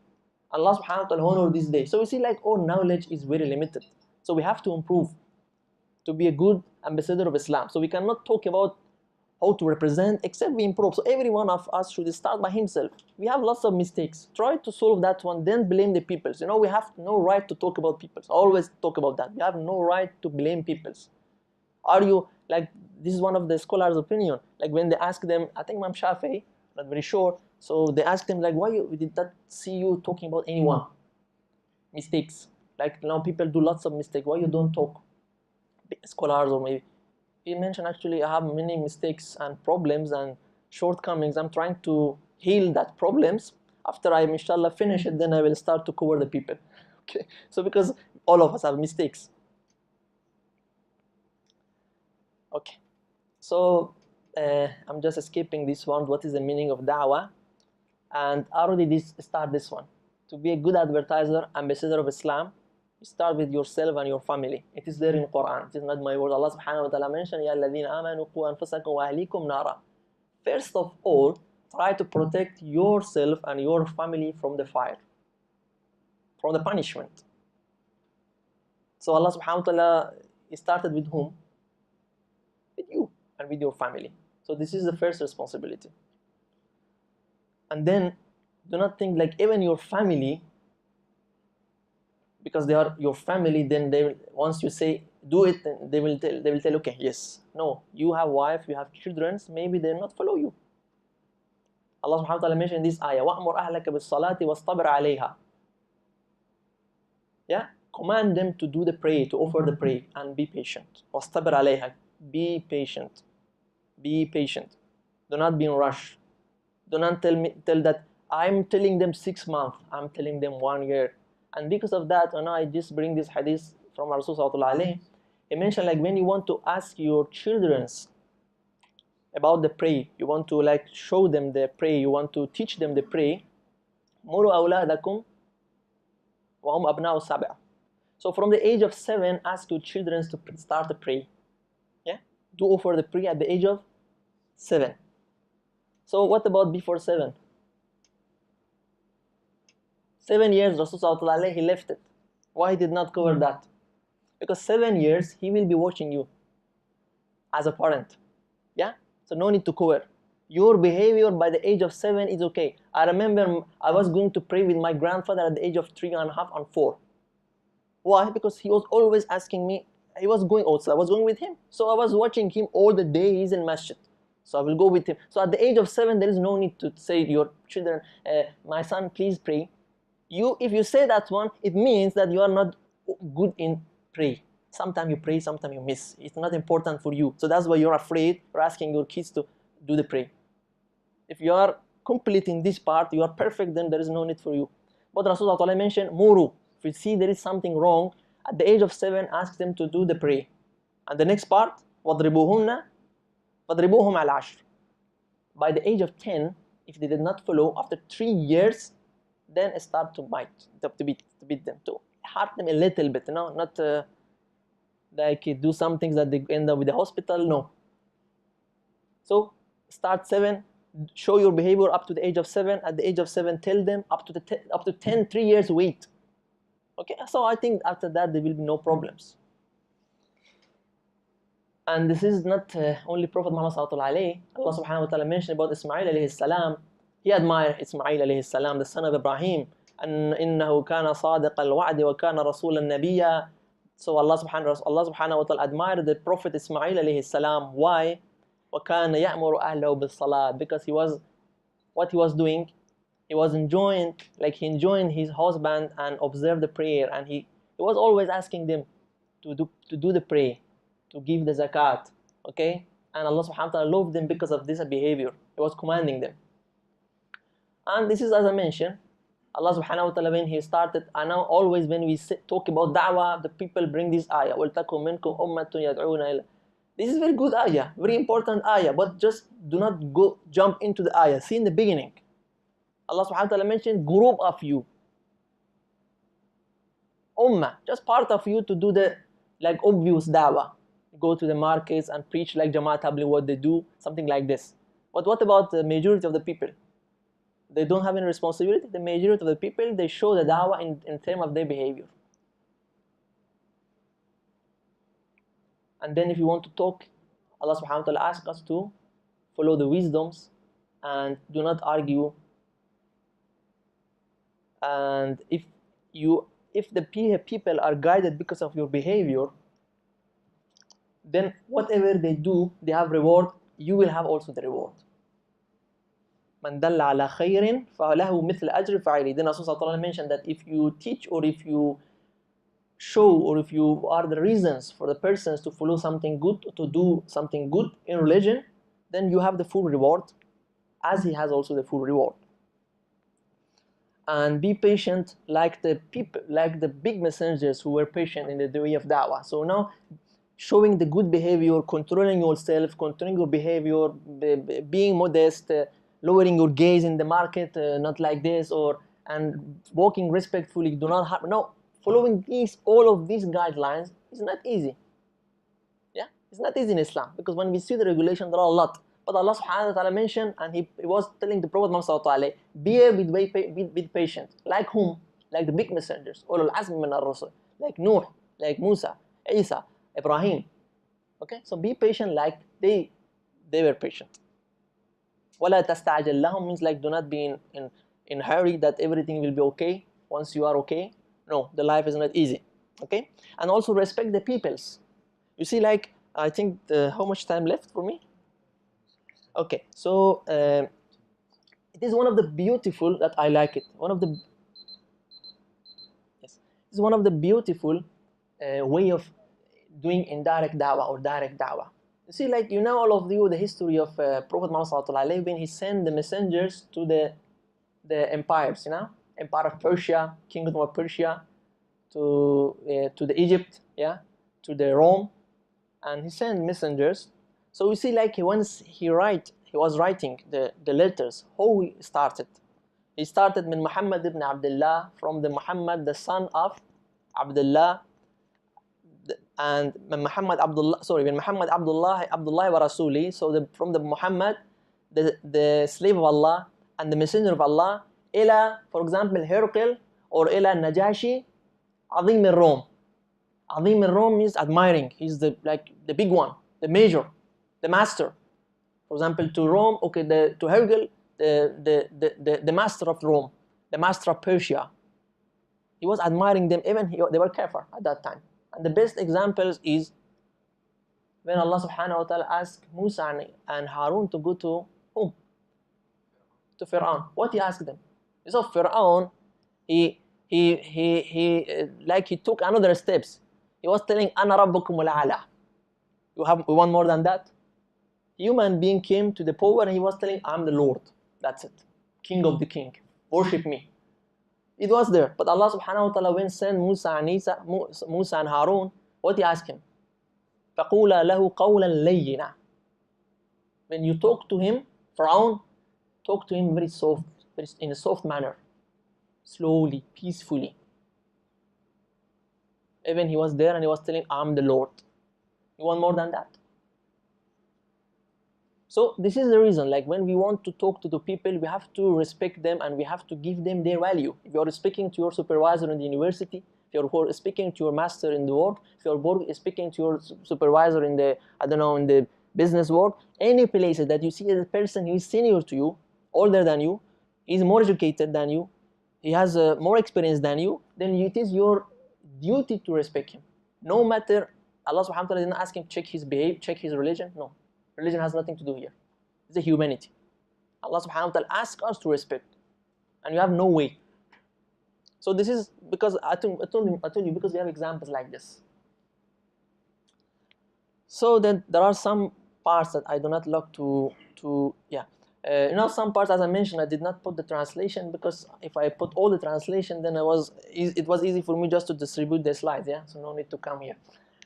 Allah subhanahu wa ta'ala honor this day. So we see like our knowledge is very limited. So we have to improve to be a good ambassador of Islam. So we cannot talk about how to represent except we improve. So every one of us should start by himself. We have lots of mistakes. Try to solve that one, then blame the peoples. You know, we have no right to talk about peoples. Always talk about that. We have no right to blame peoples. Are you, like, this is one of the scholars' opinion. Like when they ask them, I think Imam Shafi'i, not very sure. So they asked him, like, why we did not see you talking about anyone? Mistakes. Like now people do lots of mistakes. Why you don't talk? Scholars or maybe. He mentioned, actually, I have many mistakes and problems and shortcomings. I'm trying to heal that problems. After I, inshallah, finish it, then I will start to cover the people. Okay. So because all of us have mistakes. Okay. So I'm just skipping this one. What is the meaning of da'wah? And I already start this one. To be a good advertiser, ambassador of Islam, start with yourself and your family. It is there in Quran. It is not my word. Allah subhanahu wa ta'ala mentioned, Ya alladhina amanu qu anfusakum wa ahlikum nara. First of all, try to protect yourself and your family from the fire, from the punishment. So Allah subhanahu wa ta'ala started with whom? With you and with your family. So this is the first responsibility. And then do not think like even your family, because they are your family, then they will, once you say do it, they will tell okay, yes. No, you have wife, you have children, maybe they will not follow you. Allah subhanahu wa ta'ala mentioned in this ayah, وَأْمُرْ أَهْلَكَ بِالصَّلَاةِ وَاصْطَبِرْ عَلَيْهَا. Yeah, command them to do the prayer, to offer the prayer, and be patient. وَاصْطَبِرْ عَلَيْهَا. Be patient. Be patient. Do not be in rush. Do not tell that I'm telling them 6 months, I'm telling them 1 year. And because of that, you know, I just bring this hadith from Rasul sallallahu alayhi. He mentioned like when you want to ask your children about the prayer, you want to like show them the prayer, you want to teach them the prayer. Muru awladakum wa hum abna'u sab'a. So from the age of 7, ask your children to start the prayer. Yeah, do offer the prayer at the age of 7. So what about before 7? 7 years, Rasulullah, he left it. Why he did not cover that? Because 7 years, he will be watching you as a parent. Yeah? So no need to cover. Your behavior by the age of 7 is okay. I remember I was going to pray with my grandfather at the age of 3.5 and 4. Why? Because he was always asking me, he was going also, I was going with him. So I was watching him all the day, he's in masjid. So I will go with him. So at the age of 7, there is no need to say to your children, my son, please pray. If you say that one, it means that you are not good in pray. Sometimes you pray, sometimes you miss. It's not important for you. So that's why you're afraid. You're asking your kids to do the pray. If you are complete in this part, you are perfect, then there is no need for you. But Rasulullah mentioned, Muru. If you see there is something wrong, At the age of 7, ask them to do the prayer. And the next part, وَاضْرِبُوهُنَّ وَاضْرِبُوهُمْ عَلَى الْعَشْرِ. By the age of 10, if they did not follow, after 3 years, then start to bite, to beat them, to hurt them a little bit, not like do some things that they end up with the hospital, no. So start 7, show your behavior up to the age of 7. At the age of 7, tell them up to 10, 3 years wait. Okay, so I think after that there will be no problems. And this is not only Prophet Muhammad sallallahu alayhi. Allah subhanahu wa ta'ala mentioned about Ismail alayhi salam. He admired Ismail alayhi salam, the son of Ibrahim. And إِنَّهُ كَانَ صَادِقَ الْوَعْدِ وَكَانَ رَسُولًا نَبِيًّا. So Allah subhanahu wa ta'ala admired the Prophet Ismail alayhi salam. Why? وَكَانَ يَأْمُرُ أَهْلَهُ بِالصَّلَاةِ. Because what he was doing, he was enjoying his husband and observe the prayer, and he was always asking them to do the prayer, to give the zakat, okay? And Allah subhanahu wa ta'ala loved them because of this behavior. He was commanding them. And this is, as I mentioned, Allah subhanahu wa ta'ala, when he started, and now always when we talk about da'wah, the people bring this ayah, وَلْتَكُمْ مِنْكُمْ أُمَّةٌ يَدْعُونَ إِلَى. This is very good ayah, very important ayah, but just do not jump into the ayah. See in the beginning, Allah subhanahu wa ta'ala mentioned group of you, ummah, just part of you to do the like obvious da'wah. Go to the markets and preach like Jamaat Tabligh, what they do, something like this. But what about the majority of the people? They don't have any responsibility. The majority of the people, they show the da'wah in terms of their behavior. And then if you want to talk, Allah subhanahu wa ta'ala asks us to follow the wisdoms and do not argue. And if the people are guided because of your behavior, then whatever they do, they have reward, you will have also the reward. مَنْ دَلَّ عَلَى خَيْرٍ فَلَهُ مِثْلَ أَجْرِ فَاعِلِهِ. Then Rasulullah mentioned that if you teach or if you show or if you are the reasons for the persons to follow something good, to do something good in religion, then you have the full reward, as he has also the full reward. And be patient like the people, like the big messengers who were patient in the way of da'wah. So now, showing the good behavior, controlling yourself, controlling your behavior, being modest, lowering your gaze in the market, not like this, and walking respectfully, do not harm. No, following all of these guidelines is not easy. Yeah, it's not easy in Islam, because when we see the regulation, there are a lot. But Allah subhanahu wa ta'ala mentioned, and he was telling the Prophet Muhammad sallallahu alayhi wa sallam, be patient. Like whom? Like the big messengers, ulul azm min ar-rusul, like Nuh, like Musa, Isa, Ibrahim. Okay, so be patient like they were patient. وَلَا تَسْتَعْجَلْ لَهُمْ means like do not be in hurry that everything will be okay once you are okay. No, the life is not easy. Okay, and also respect the peoples. You see, like I think how much time left for me? Okay, so it is one of the beautiful that I like it. It's one of the beautiful way of doing indirect da'wah or direct da'wah. You see, like all of you, the history of Prophet Muhammad sallallahu alaihi wasallam when he sent the messengers to the empires, Empire of Persia, Kingdom of Persia, to the Egypt, to the Rome, and he sent messengers. So we see, like once he was writing the letters, how he started. He started min Muhammad ibn Abdullah, from the Muhammad, the son of Abdullah, and min Muhammad Abdullah wa Rasuli. So from the Muhammad, the slave of Allah and the messenger of Allah, ila, for example, Hercle or ila Najashi, Azim al-Rom. Azim al-Rom means admiring. He's the big one, the major, the master. For example, to Rome, okay, to Hercle, the master of Rome, the master of Persia. He was admiring them, even they were kafir at that time. And the best examples is when Allah subhanahu wa ta'ala asked Musa and Harun to go to whom? To Fir'aun. What he asked them? So Fir'aun, he took another steps. He was telling, Ana rabbukum al-a'la. We want more than that? Human being came to the power and he was telling, I'm the Lord. That's it. King of the king. Worship me. It was there. But Allah subhanahu wa ta'ala when sent Musa and Harun, what he asked him? فَقُولَا لَهُ قَوْلًا لَيِّنًا. When you talk to him, Pharaoh, talk to him very soft, in a soft manner, slowly, peacefully. Even he was there and he was telling, I'm the Lord. You want more than that? So this is the reason, like when we want to talk to the people, we have to respect them and we have to give them their value. If you're speaking to your supervisor in the university, if you're speaking to your master in the work, if you're speaking to your supervisor in the, I don't know, in the business world, any places that you see a person who is senior to you, older than you, is more educated than you, he has more experience than you, then it is your duty to respect him. No matter, Allah subhanahu wa ta'ala didn't ask him check his behavior, check his religion. No. Religion has nothing to do here. It's a humanity. Allah subhanahu wa ta'ala asks us to respect. And you have no way. So this is because I told you because we have examples like this. So then there are some parts that I do not like to some parts, as I mentioned, I did not put the translation because if I put all the translation, then it was easy for me just to distribute the slides, yeah? So no need to come here.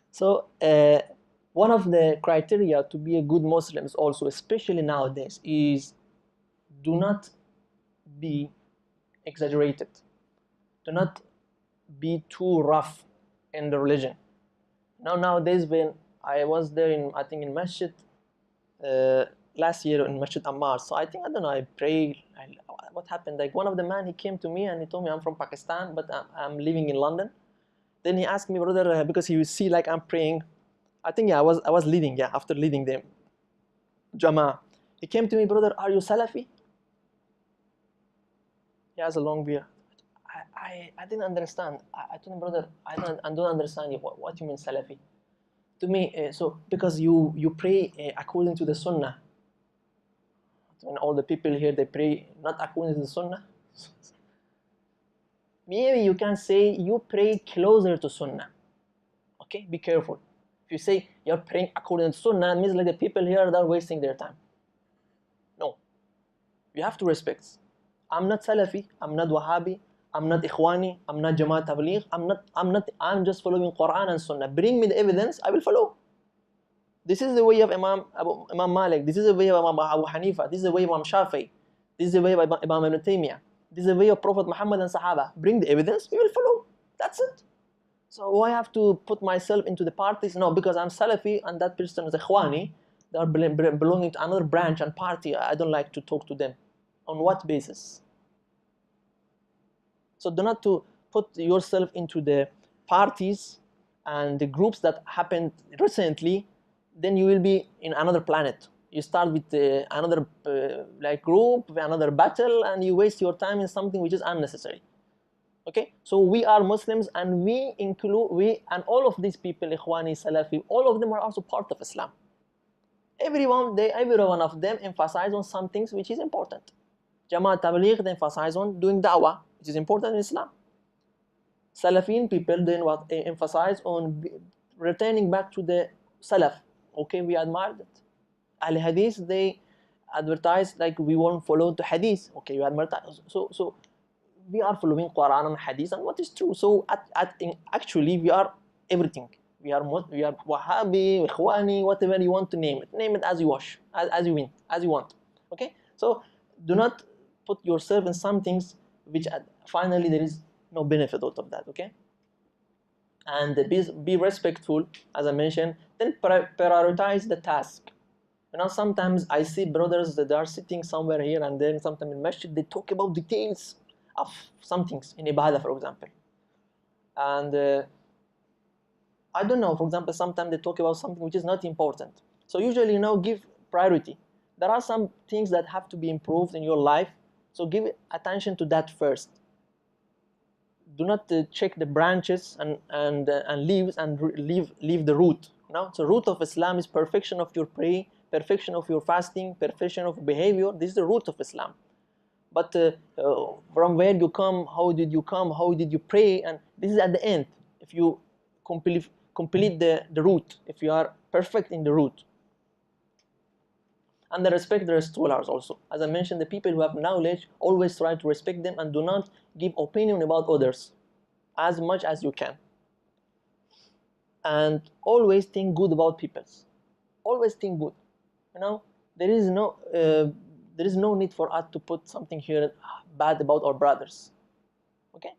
So one of the criteria to be a good Muslim also, especially nowadays, is do not be exaggerated. Do not be too rough in the religion. Nowadays, when I was there in Masjid last year in Masjid Ammar, so I don't know, I prayed. What happened? Like one of the man, he came to me and he told me I'm from Pakistan, but I'm living in London. Then he asked me, brother, because he would see like I'm praying. I was leading, after leading the Jama'ah. He came to me, brother, are you Salafi? He has a long beard. I didn't understand. I told him, brother, I don't understand you. What you mean Salafi? To me, so because you pray according to the Sunnah. When all the people here, they pray not according to the Sunnah. Maybe you can say you pray closer to Sunnah. Okay, be careful. If you say you're praying according to Sunnah, it means like the people here are wasting their time. No. You have to respect. I'm not Salafi, I'm not Wahhabi, I'm not Ikhwani, I'm not Jamaat Tabligh, I'm just following Quran and Sunnah. Bring me the evidence, I will follow. This is the way of Imam Malik, this is the way of Imam Abu Hanifa, this is the way of Imam Shafi'i, this is the way of Imam Ibn Taymiyyah, this is the way of Prophet Muhammad and Sahaba. Bring the evidence, we will follow. That's it. So why I have to put myself into the parties? No, because I'm Salafi and that person is Ikhwani, they are belonging to another branch and party. I don't like to talk to them. On what basis? So do not to put yourself into the parties and the groups that happened recently, then you will be in another planet. You start with another group, another battle, and you waste your time in something which is unnecessary. Okay, so we are Muslims and we and all of these people, Ikhwani, Salafi, all of them are also part of Islam. Every one of them emphasize on some things which is important. Jamaat Tabligh, they emphasize on doing da'wah, which is important in Islam. Salafin people, they emphasize on returning back to the Salaf. Okay, we admire that. Al Hadith, they advertise like we won't follow the Hadith. Okay, we admire that. So we are following Quran and Hadith and what is true. So actually we are everything. We are Wahhabi, Ikhwani, whatever you want to name it. Name it as you wish, as you want. Okay? So do not put yourself in some things which finally there is no benefit out of that. Okay? And be respectful, as I mentioned. Then prioritize the task. Sometimes I see brothers that are sitting somewhere here and then, sometimes in masjid, they talk about details of some things in ibadah, for example. And I don't know, for example, sometimes they talk about something which is not important. So usually, give priority. There are some things that have to be improved in your life, so give attention to that first. Do not check the branches and leaves and leave the root. So root of Islam is perfection of your prayer, perfection of your fasting, perfection of behavior. This is the root of Islam. But from where you come, how did you come, how did you pray, and this is at the end. If you complete the root, if you are perfect in the root. And they respect their scholars also. As I mentioned, the people who have knowledge, always try to respect them and do not give opinion about others as much as you can. And always think good about people. Always think good. You know, there is no need for us to put something here bad about our brothers. Okay?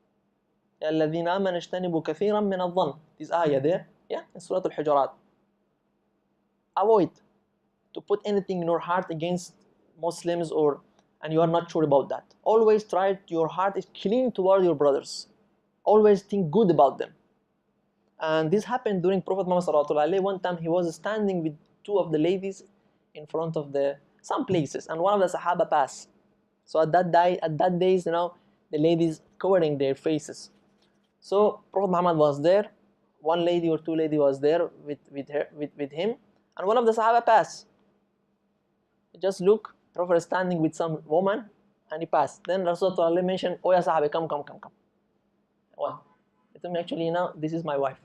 يا الذين آمنوا اجتنبوا كثيرا من الظن. This ayah there, yeah, in Surah Al-Hujurat. Avoid to put anything in your heart against Muslims and you are not sure about that. Always try your heart is clean toward your brothers. Always think good about them. And this happened during Prophet Muhammad sallallahu alaihi wasallam. One time he was standing with two of the ladies in front of some places, and one of the Sahaba passed. So at that days, the ladies covering their faces. So Prophet Muhammad was there. One lady or two lady was there with him, and one of the Sahaba passed. Just look, Prophet is standing with some woman, and he passed. Then Rasulullah mentioned, "Oh ya Sahaba, come." Well, he told me actually, this is my wife.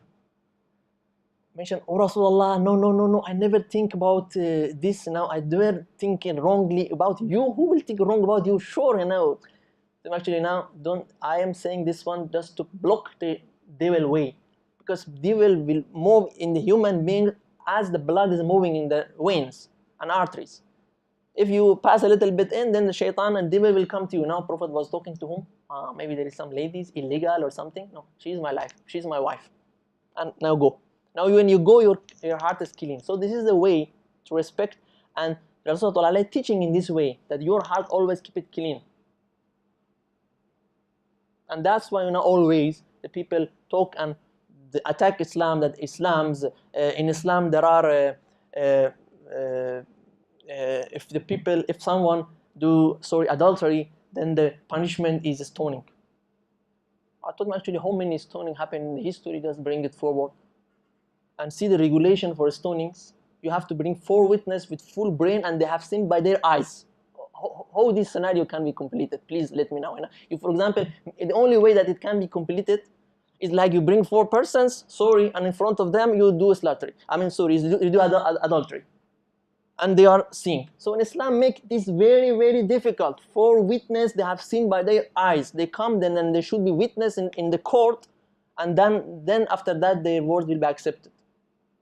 Mentioned, "Oh Rasulullah, no, I never think about this. I never thinking wrongly about you. Who will think wrong about you? Sure, So actually I am saying this one just to block the devil way, because devil will move in the human being as the blood is moving in the veins and arteries. If you pass a little bit in, then the shaitan and devil will come to you. Now Prophet was talking to whom? Maybe there is some ladies illegal or something. No, she is my life. She is my wife. And now go. Now when you go, your heart is clean. So this is the way to respect, and Rasulullah teaching in this way that your heart always keep it clean. And that's why always the people talk and attack Islam. That in Islam there are if someone do adultery, then the punishment is stoning. I told them actually how many stoning happened in the history. Just bring it forward and see the regulation for stonings. You have to bring 4 witnesses with full brain and they have seen by their eyes. How this scenario can be completed? Please let me know. If, for example, the only way that it can be completed is like you bring 4 persons, and in front of them you do you do adultery, and they are seeing. So in Islam, make this very, very difficult. 4 witnesses they have seen by their eyes. They come then and they should be witness in the court, and then after that their word will be accepted.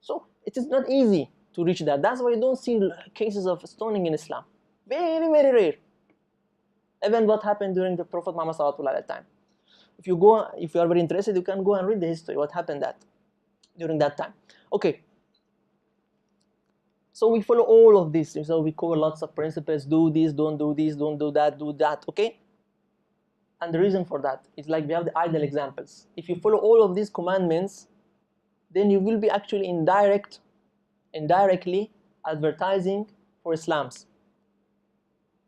So it is not easy to reach that. That's why you don't see cases of stoning in Islam. Very, very rare. Even what happened during the Prophet Muhammad sallallahu alaihi wasallam time. If you are very interested, you can go and read the history, what happened during that time. Okay. So we follow all of this. So we cover lots of principles. Do this, don't do this, don't do that, okay? And the reason for that is like we have the ideal examples. If you follow all of these commandments, then you will be actually indirectly advertising for Islam's.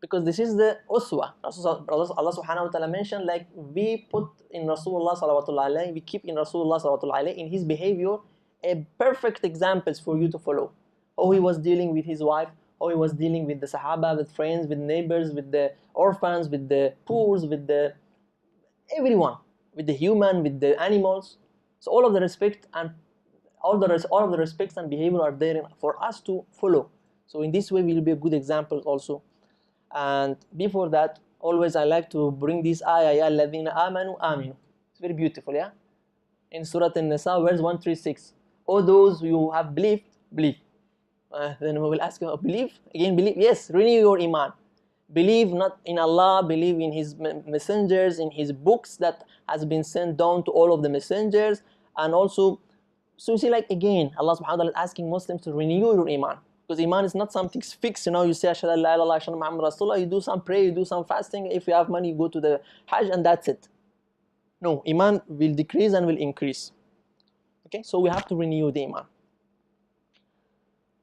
Because this is the uswa. Allah subhanahu wa ta'ala mentioned, like we put in Rasulullah sallallahu alayhi, we keep in Rasulullah sallallahu alayhi in his behavior a perfect examples for you to follow. How he was dealing with his wife, how he was dealing with the Sahaba, with friends, with neighbors, with the orphans, with the poor, with everyone, with the human, with the animals. So all of the respect and all of the respects and behavior are there for us to follow. So in this way, we will be a good example also. And before that, always I like to bring this ayah, ya alladhina amanu aminu. It's very beautiful, yeah? In Surah An-Nisa, verse 136. All those who have believed, believe. Then we will ask you, believe? Again, believe? Yes, renew your iman. Believe not in Allah, believe in His messengers, in His books that has been sent down to all of the messengers. And also, so you see, like again, Allah subhanahu wa ta'ala is asking Muslims to renew your iman. Because iman is not something fixed, you say Ashhadu an la ilaha illallah, Ashhadu Muhammad Rasulullah, you do some prayer, you do some fasting, if you have money, you go to the Hajj and that's it. No, iman will decrease and will increase. Okay, so we have to renew the iman.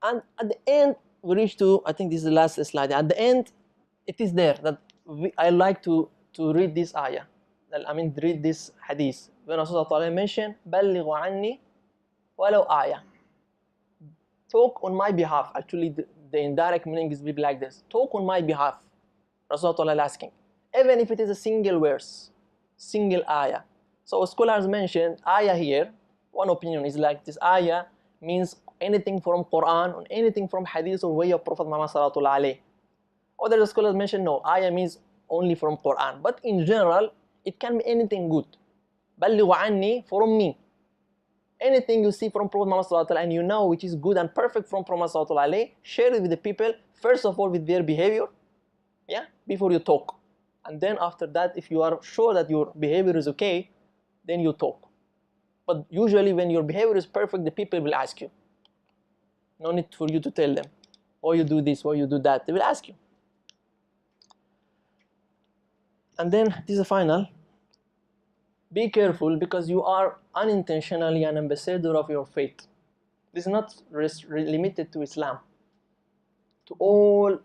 And at the end, we reach to, I think this is the last slide. At the end, it is there that I like to read this ayah. Read this hadith. When Rasulullah mentioned, بَلِّغُ عَنِّي وَلَوْ آيَةً. Talk on my behalf. Actually, the indirect meaning is like this. Talk on my behalf. Rasulullah asking. Even if it is a single verse, single ayah. So scholars mentioned ayah here. One opinion is like this ayah means anything from Quran or anything from Hadith or way of Prophet Muhammad sallallahu alaihi. Other scholars mention no, ayam is only from Quran. But in general, it can be anything good. بلغوا عني from me. Anything you see from Prophet Muhammad sallallahu alaihi and you know which is good and perfect from Prophet sallallahu alaihi, share it with the people, first of all with their behavior, yeah, before you talk. And then after that, if you are sure that your behavior is okay, then you talk. But usually when your behavior is perfect, the people will ask you. No need for you to tell them, why you do this, why you do that. They will ask you. And then this is the final. Be careful because you are unintentionally an ambassador of your faith. This is not limited to Islam, to all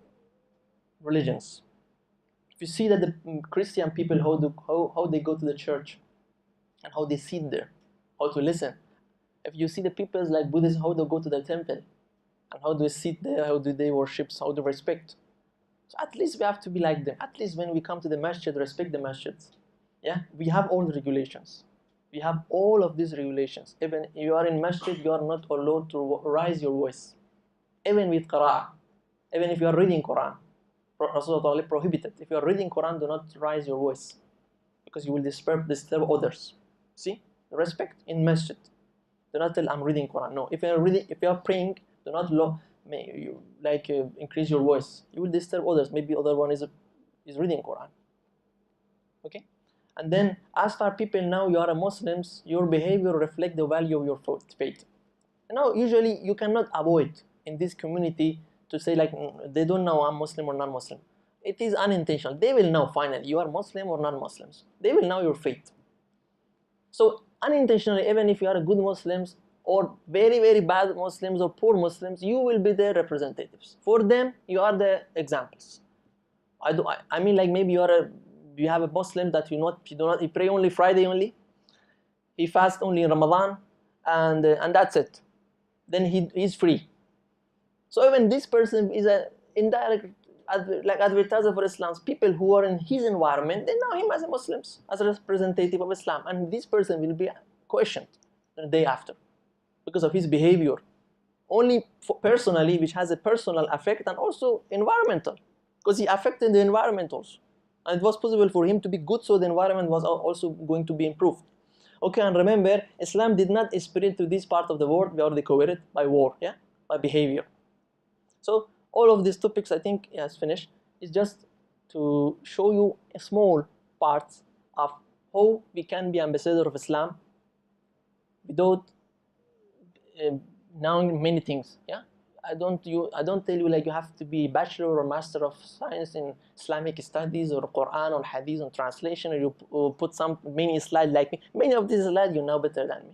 religions. If you see that the Christian people, how they go to the church and how they sit there, how to listen. If you see the people like Buddhists, how they go to the temple and how they sit there, how do they worship, how they respect. So at least we have to be like them. At least when we come to the masjid, respect the masjids. Yeah, we have all the regulations. We have all of these regulations. Even if you are in masjid, you are not allowed to raise your voice. Even with qira'ah. Even if you are reading Quran. Rasulullah prohibited. If you are reading Quran, do not raise your voice. Because you will disturb others. See? Respect in masjid. Do not tell I'm reading Quran. No. If you are praying, do not increase your voice. You will disturb others. Maybe other one is reading Quran. Okay? And then, as for people now, you are a Muslims, your behavior reflects the value of your faith. Now, usually you cannot avoid in this community to say like they don't know I'm Muslim or non-Muslim. It is unintentional. They will know finally you are Muslim or non-Muslims. They will know your faith. So unintentionally, even if you are a good Muslims or very, very bad Muslims or poor Muslims, you will be their representatives. For them, you are the examples. I mean, like maybe you have a Muslim that you pray only Friday only, he fasts only in Ramadan, and that's it. Then he's free. So even this person is an indirect advertiser for Islam. People who are in his environment, they know him as a Muslim, as a representative of Islam, and this person will be questioned the day after because of his behavior. Only personally, which has a personal effect, and also environmental, because he affected the environment also. And it was possible for him to be good, so the environment was also going to be improved. Okay, and remember, Islam did not spread to this part of the world where they covered by war, yeah, by behavior. So all of these topics, I think, has finished. Is just to show you a small parts of how we can be ambassador of Islam without knowing many things. Yeah, I don't tell you like you have to be bachelor or master of science in Islamic studies or Quran or Hadith or translation, or you put some many slides like me. Many of these slides you know better than me.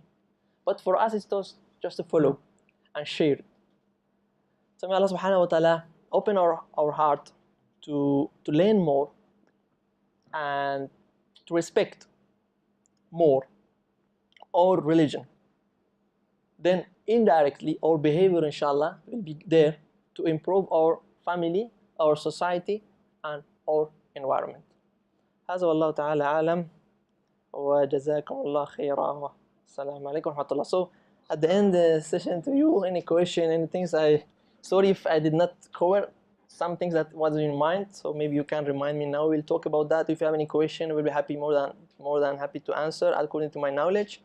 But for us, it's just to follow and share. So may Allah subhanahu wa ta'ala open our heart to learn more and to respect more our religion. Then indirectly our behavior inshallah will be there to improve our family, our society, and our environment. هذا والله تعالى أعلم وجزاكم الله خيرا. السلام عليكم ورحمة الله. So at the end of the session, to you, any question, any things, sorry if I did not cover some things that was in mind, so maybe you can remind me now. We'll talk about that. If you have any question, we'll be happy, more than happy to answer according to my knowledge.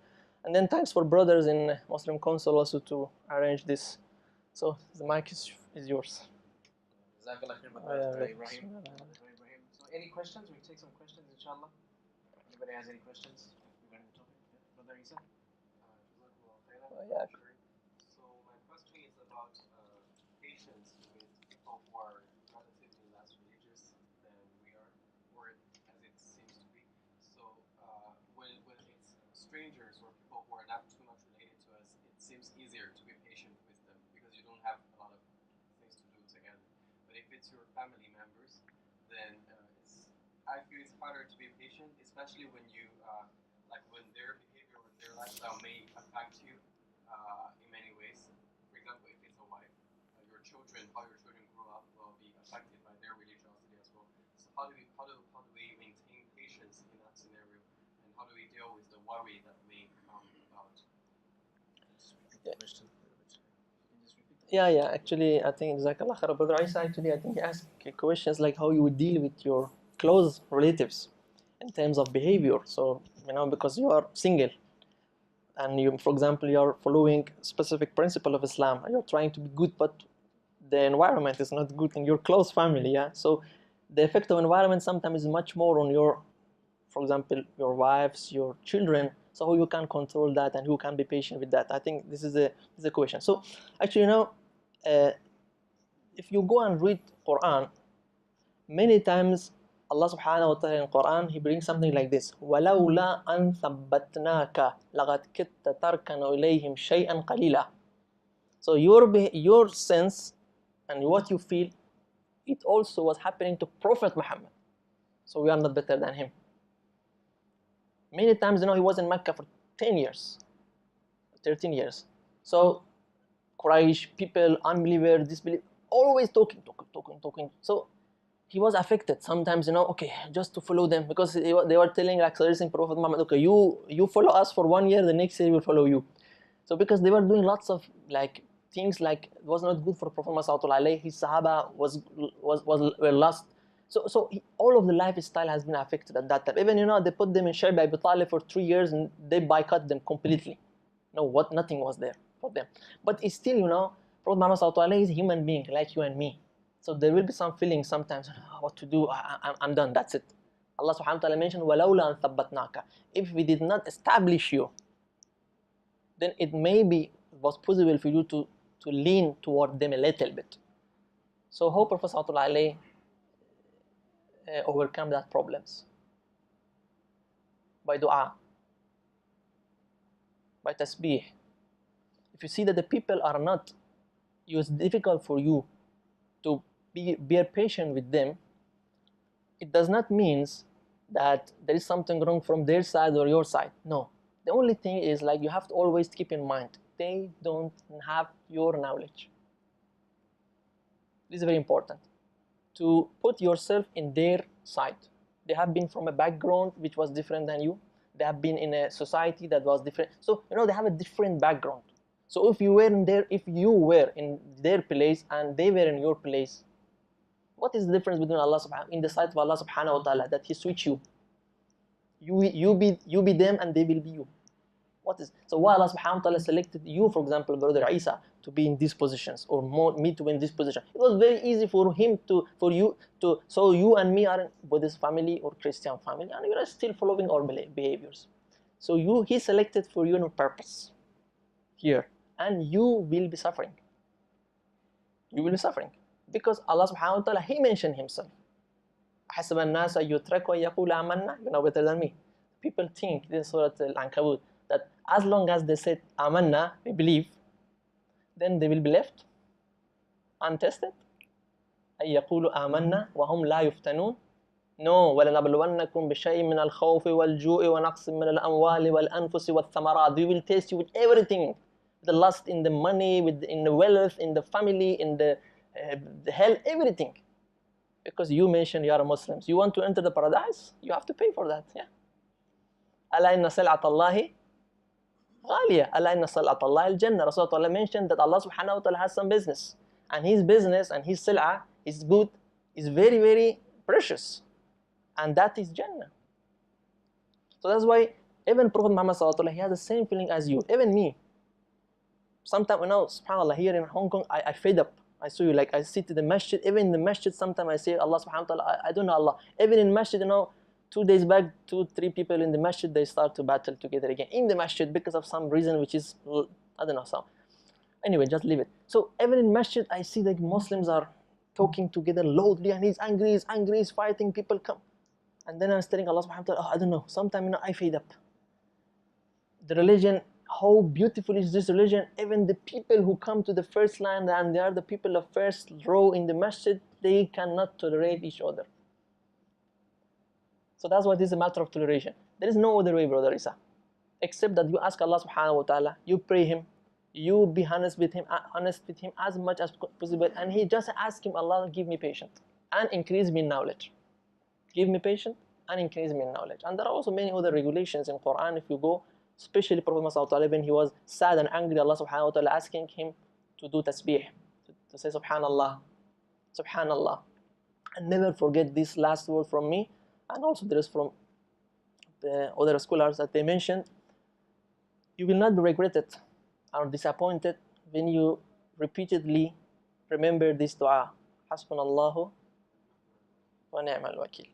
And then thanks for brothers in Muslim Council also to arrange this. So the mic is yours.
Jazakallah khair, Dr. Ibrahim. So any questions? We'll take some questions, inshallah. Anybody has any questions regarding the topic? Yeah, Brother Isa?
Yeah.
So my question is about patience with people who are relatively less religious than we are, or as it seems to be. So when it's strangers or people who are not too much related to us, it seems easier to be patient with them because you don't have a lot of things to do together. But if it's your family members, then I feel it's harder to be patient, especially when you when their behavior or their lifestyle may affect you in many ways. For example, if it's a wife, how your children grow up will be affected by their religiosity as well. So how do we maintain patience in that scenario, and how do we deal with the worry that may come about?
Just repeat the question a little bit.
Yeah. Actually, I think Jazakallah khair, Brother Isa. Actually, I think he asked questions like how you would deal with your close relatives in terms of behavior. So, because you are single and you, for example, you are following specific principle of Islam and you're trying to be good, but the environment is not good in your close family. Yeah. So, the effect of environment sometimes is much more on your, for example, your wives, your children. So how you can control that and who can be patient with that? I think this is a question. So actually, if you go and read Quran, many times Allah subhanahu wa ta'ala in Quran, he brings something like this: وَلَوْلَا أَن ثَبَّتْنَاكَ لَقَدْ كِدْتَ تَرْكَنُ إِلَيْهِمْ شَيْئًا قَلِيلًا. So your sense and what you feel, it also was happening to Prophet Muhammad. So we are not better than him. Many times, he was in Mecca for 10 years, 13 years. So Quraysh, people, unbelievers, disbelievers, always talking. So he was affected. Sometimes, okay, just to follow them, because they were telling, like, suggesting Prophet Muhammad, okay, you follow us for 1 year, the next year we'll follow you. So because they were doing lots of like things like it was not good for Prophet Muhammad, his Sahaba were lost. So all of the lifestyle has been affected at that time. Even they put them in Shayba Abi Talib for 3 years and they boycott them completely. Nothing was there for them. But it's still, Prophet Muhammad is a human being like you and me. So there will be some feelings sometimes, what to do, I'm done, that's it. Allah subhanahu wa ta'ala mentioned, وَلَوْلَا أَن ثَبَّتْنَاكَ. If we did not establish you, then it maybe was possible for you to lean toward them a little bit. So how Prophet ﷺ overcome that problems? By dua, by tasbih. If you see that the people are not, it's difficult for you to be patient with them, it does not mean that there is something wrong from their side or your side. No. The only thing is, like, you have to always keep in mind, they don't have your knowledge. This is very important, to put yourself in their side. They have been from a background which was different than you. They have been in a society that was different. So, they have a different background. So if you were in their place and they were in your place, what is the difference between Allah subhanahu in the sight of Allah subhanahu wa ta'ala, that He switch you? You be them and they will be you. So why Allah subhanahu wa ta'ala selected you, for example, Brother Isa, to be in these positions, or me to be in this position? It was very easy for you to, so you and me are in Buddhist family or Christian family, and we are still following our behaviors. So He selected for you on purpose here, and you will be suffering. You will be suffering because Allah subhanahu wa ta'ala, He mentioned Himself. حسب الناس يتركوا يقول آمنا. You know better than me. People think, this is Surah Al-Ankabut, that as long as they said amanna, we believe, then they will be left untested. أي يقولوا آمنا وهم لا يفتنون. No, وَلَنَبْلُوَنَّكُمْ بِشَيْءٍ مِنَ الْخَوْفِ وَالْجُوعِ وَنَقْصٍ مِنَ الْأَمْوَالِ وَالْأَنْفُسِ وَالثَّمَرَاتِ. We will test you with everything, the lust in the money, in the wealth, in the family, in the health, everything. Because you mentioned you are Muslims. You want to enter the paradise, you have to pay for that. Yeah. أَلَا إِنَّ سَلْعَةَ اللَّهِ غَالِيَةٌ أَلَا إِنَّ سَلْعَةَ اللَّهِ الْجَنَّةُ. Rasulullah mentioned that Allah subhanahu wa ta'ala has some business. And His business and His sil'ah is good, is very, very precious. And that is Jannah. So that's why even Prophet Muhammad sallallahu alaihi wasallam, he has the same feeling as you. Even me. Sometimes, subhanAllah, here in Hong Kong, I fed up. I saw you, like, I sit in the masjid. Even in the masjid, sometimes I say, Allah subhanahu wa ta'ala, I don't know Allah. Even in masjid, 2 days back, 2-3 people in the masjid, they start to battle together again in the masjid because of some reason which is, I don't know, some. Anyway, just leave it. So even in masjid, I see that Muslims are talking together loudly, and he's angry, he's fighting, people come. And then I was telling Allah subhanahu wa ta'ala, I don't know, sometimes I fade up. The religion, how beautiful is this religion? Even the people who come to the first line and they are the people of first row in the masjid, they cannot tolerate each other. So that's why this is a matter of toleration. There is no other way, Brother Isa, except that you ask Allah subhanahu wa ta'ala, you pray Him, you be honest with Him as much as possible, and He just ask Him, Allah, give me patience and increase me in knowledge. Give me patience and increase me in knowledge. And there are also many other regulations in Quran. If you go, especially Prophet Muhammad when he was sad and angry, Allah subhanahu wa ta'ala asking him to do tasbih. to say Subhanallah, Subhanallah. And never forget this last word from me, and also there is from the other scholars that they mentioned. You will not be regretted or disappointed when you repeatedly remember this dua. Hasbunallahu wa ni'mal wakil.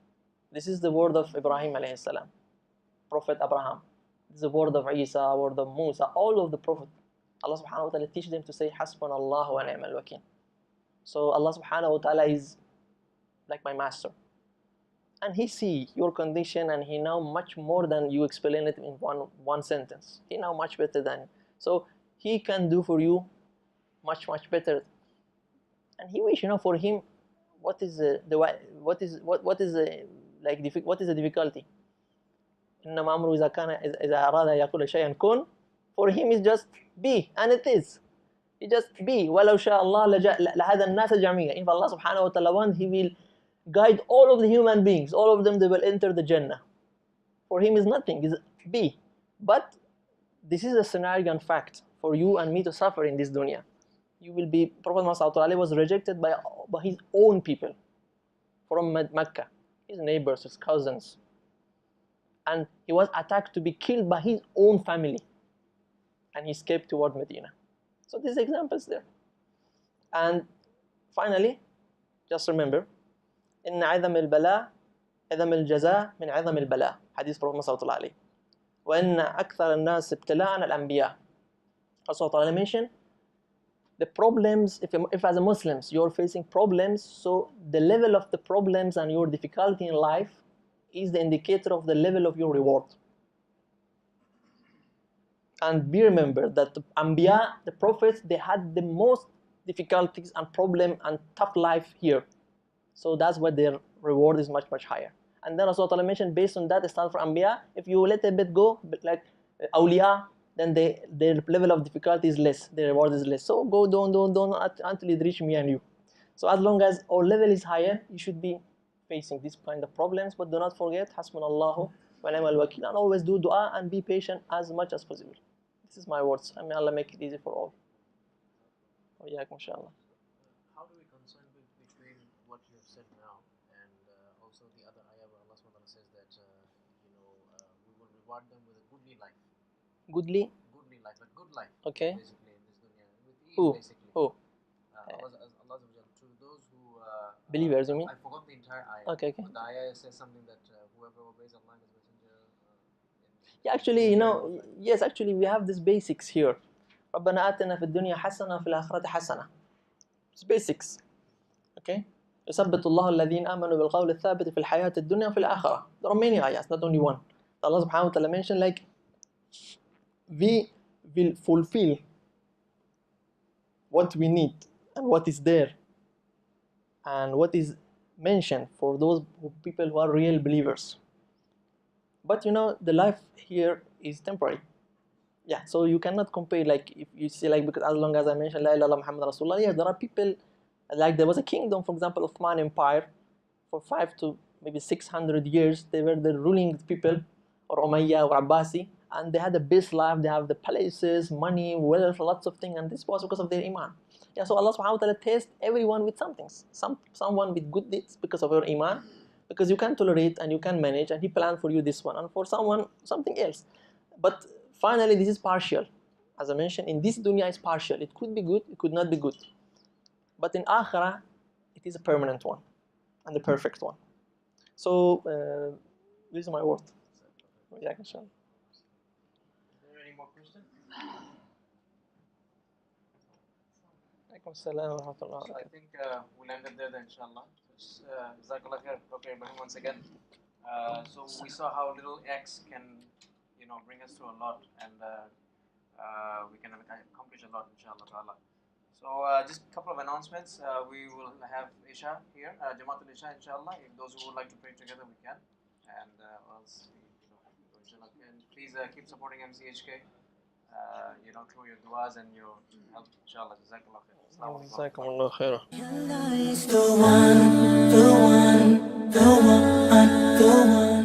This is the word of Ibrahim alayhi salam, Prophet Abraham. This is the word of Isa, word of Musa, all of the prophets. Allah subhanahu wa ta'ala teach them to say Hasbunallahu wa ni'mal wakil. So Allah subhanahu wa ta'ala is like my master. And he see your condition, and he know much more than you explain it in one sentence. He know much better than, so he can do for you much better. And he wish, for him, what is the difficulty? إنما أمره إذا أراد يقول شيئا كن. For him is just be, and it is. He just be. ولو شاء الله لهدى الناس جميعا. If Allah subhanahu wa ta'ala wants, he will guide all of the human beings. All of them, they will enter the Jannah. For him is nothing, is be. But this is a scenario and fact for you and me to suffer in this dunya. You will be, Prophet Muhammad was rejected by his own people from Mecca, his neighbors, his cousins. And he was attacked to be killed by his own family. And he escaped toward Medina. So these examples there. And finally, just remember, إن عظم البلاء عظم الجزاء من عظم البلاء. حديث Prophet صلى الله عليه. وإن أكثر الناس ابتلاء الأنبياء. Also Allah mentioned the problems. If as a Muslims you're facing problems, so the level of the problems and your difficulty in life is the indicator of the level of your reward. And be remembered that the Anbiya, the prophets, they had the most difficulties and problem and tough life here. So that's why their reward is much higher. And then Rasulullah mentioned, based on that, start for Anbiya, if you let a bit go, like Awliya, then their level of difficulty is less, their reward is less. So go don't until it reach me and you. So as long as our level is higher, you should be facing this kind of problems. But do not forget, Hasbunallahu wa ni'mal wakil, and always do dua and be patient as much as possible. This is my words. I may Allah make it easy for all. وإياكم إن شاء الله.
How do we concern between what you have said now and also the other ayah where Allah SWT says that we will reward them with a goodly life.
Goodly
Life, a good life.
Okay.
Basically, in this dunya, with ease,
Who?
basically.
Who?
Allah to those who
Believers, you mean?
I forgot the entire ayah.
Okay.
But the ayah says something that whoever obeys Allah and His Messenger.
Yeah, actually, yes, actually, we have these basics here. ربنا آتنا في الدنيا حسنة وفي الآخرة حسنة. It's basics. Okay. يثبت الله الذين آمنوا بالقول الثابت في الحياة الدنيا وفي الآخرة. There are many ayahs, not only one. Allah subhanahu wa ta'ala mentioned, like, we will fulfill what we need and what is there and what is mentioned for those people who are real believers. But the life here is temporary. Yeah, so you cannot compare, like, if you see, like, because as long as I mentioned La ilaha illallah Muhammad Rasulullah, yeah, there are people, like there was a kingdom, for example, Ottoman Empire, for 500 to maybe 600 years, they were the ruling people, or Umayyad or Abbasi, and they had the best life, they have the palaces, money, wealth, lots of things, and this was because of their iman. Yeah, so Allah subhanahu wa ta'ala tests everyone with some things. Someone with good deeds because of your iman, because you can tolerate and you can manage, and He planned for you this one, and for someone something else. But finally, this is partial. As I mentioned, in this dunya is partial. It could be good, it could not be good. But in akhirah, it is a permanent one and the perfect one. So this is my word. Yeah, inshallah.
Is there any more questions?
Alaikum salam wa rahmatullah.
So I think we'll end it there then, inshallah. Jazakallah khair, Dr. Ibrahim, once again. So we saw how little X can, bring us through a lot, and we can accomplish a lot, inshallah ta'ala. So just a couple of announcements. We will have Isha here, Jamaatul Isha, inshallah. If those who would like to pray together, we can. And else, inshallah. And please keep supporting MCHK, through your duas and your help, inshallah. Jazakallah khair. Assalamu alaikum.
Jazakumullah khairah.
Allah is the one, the one, the one, the one.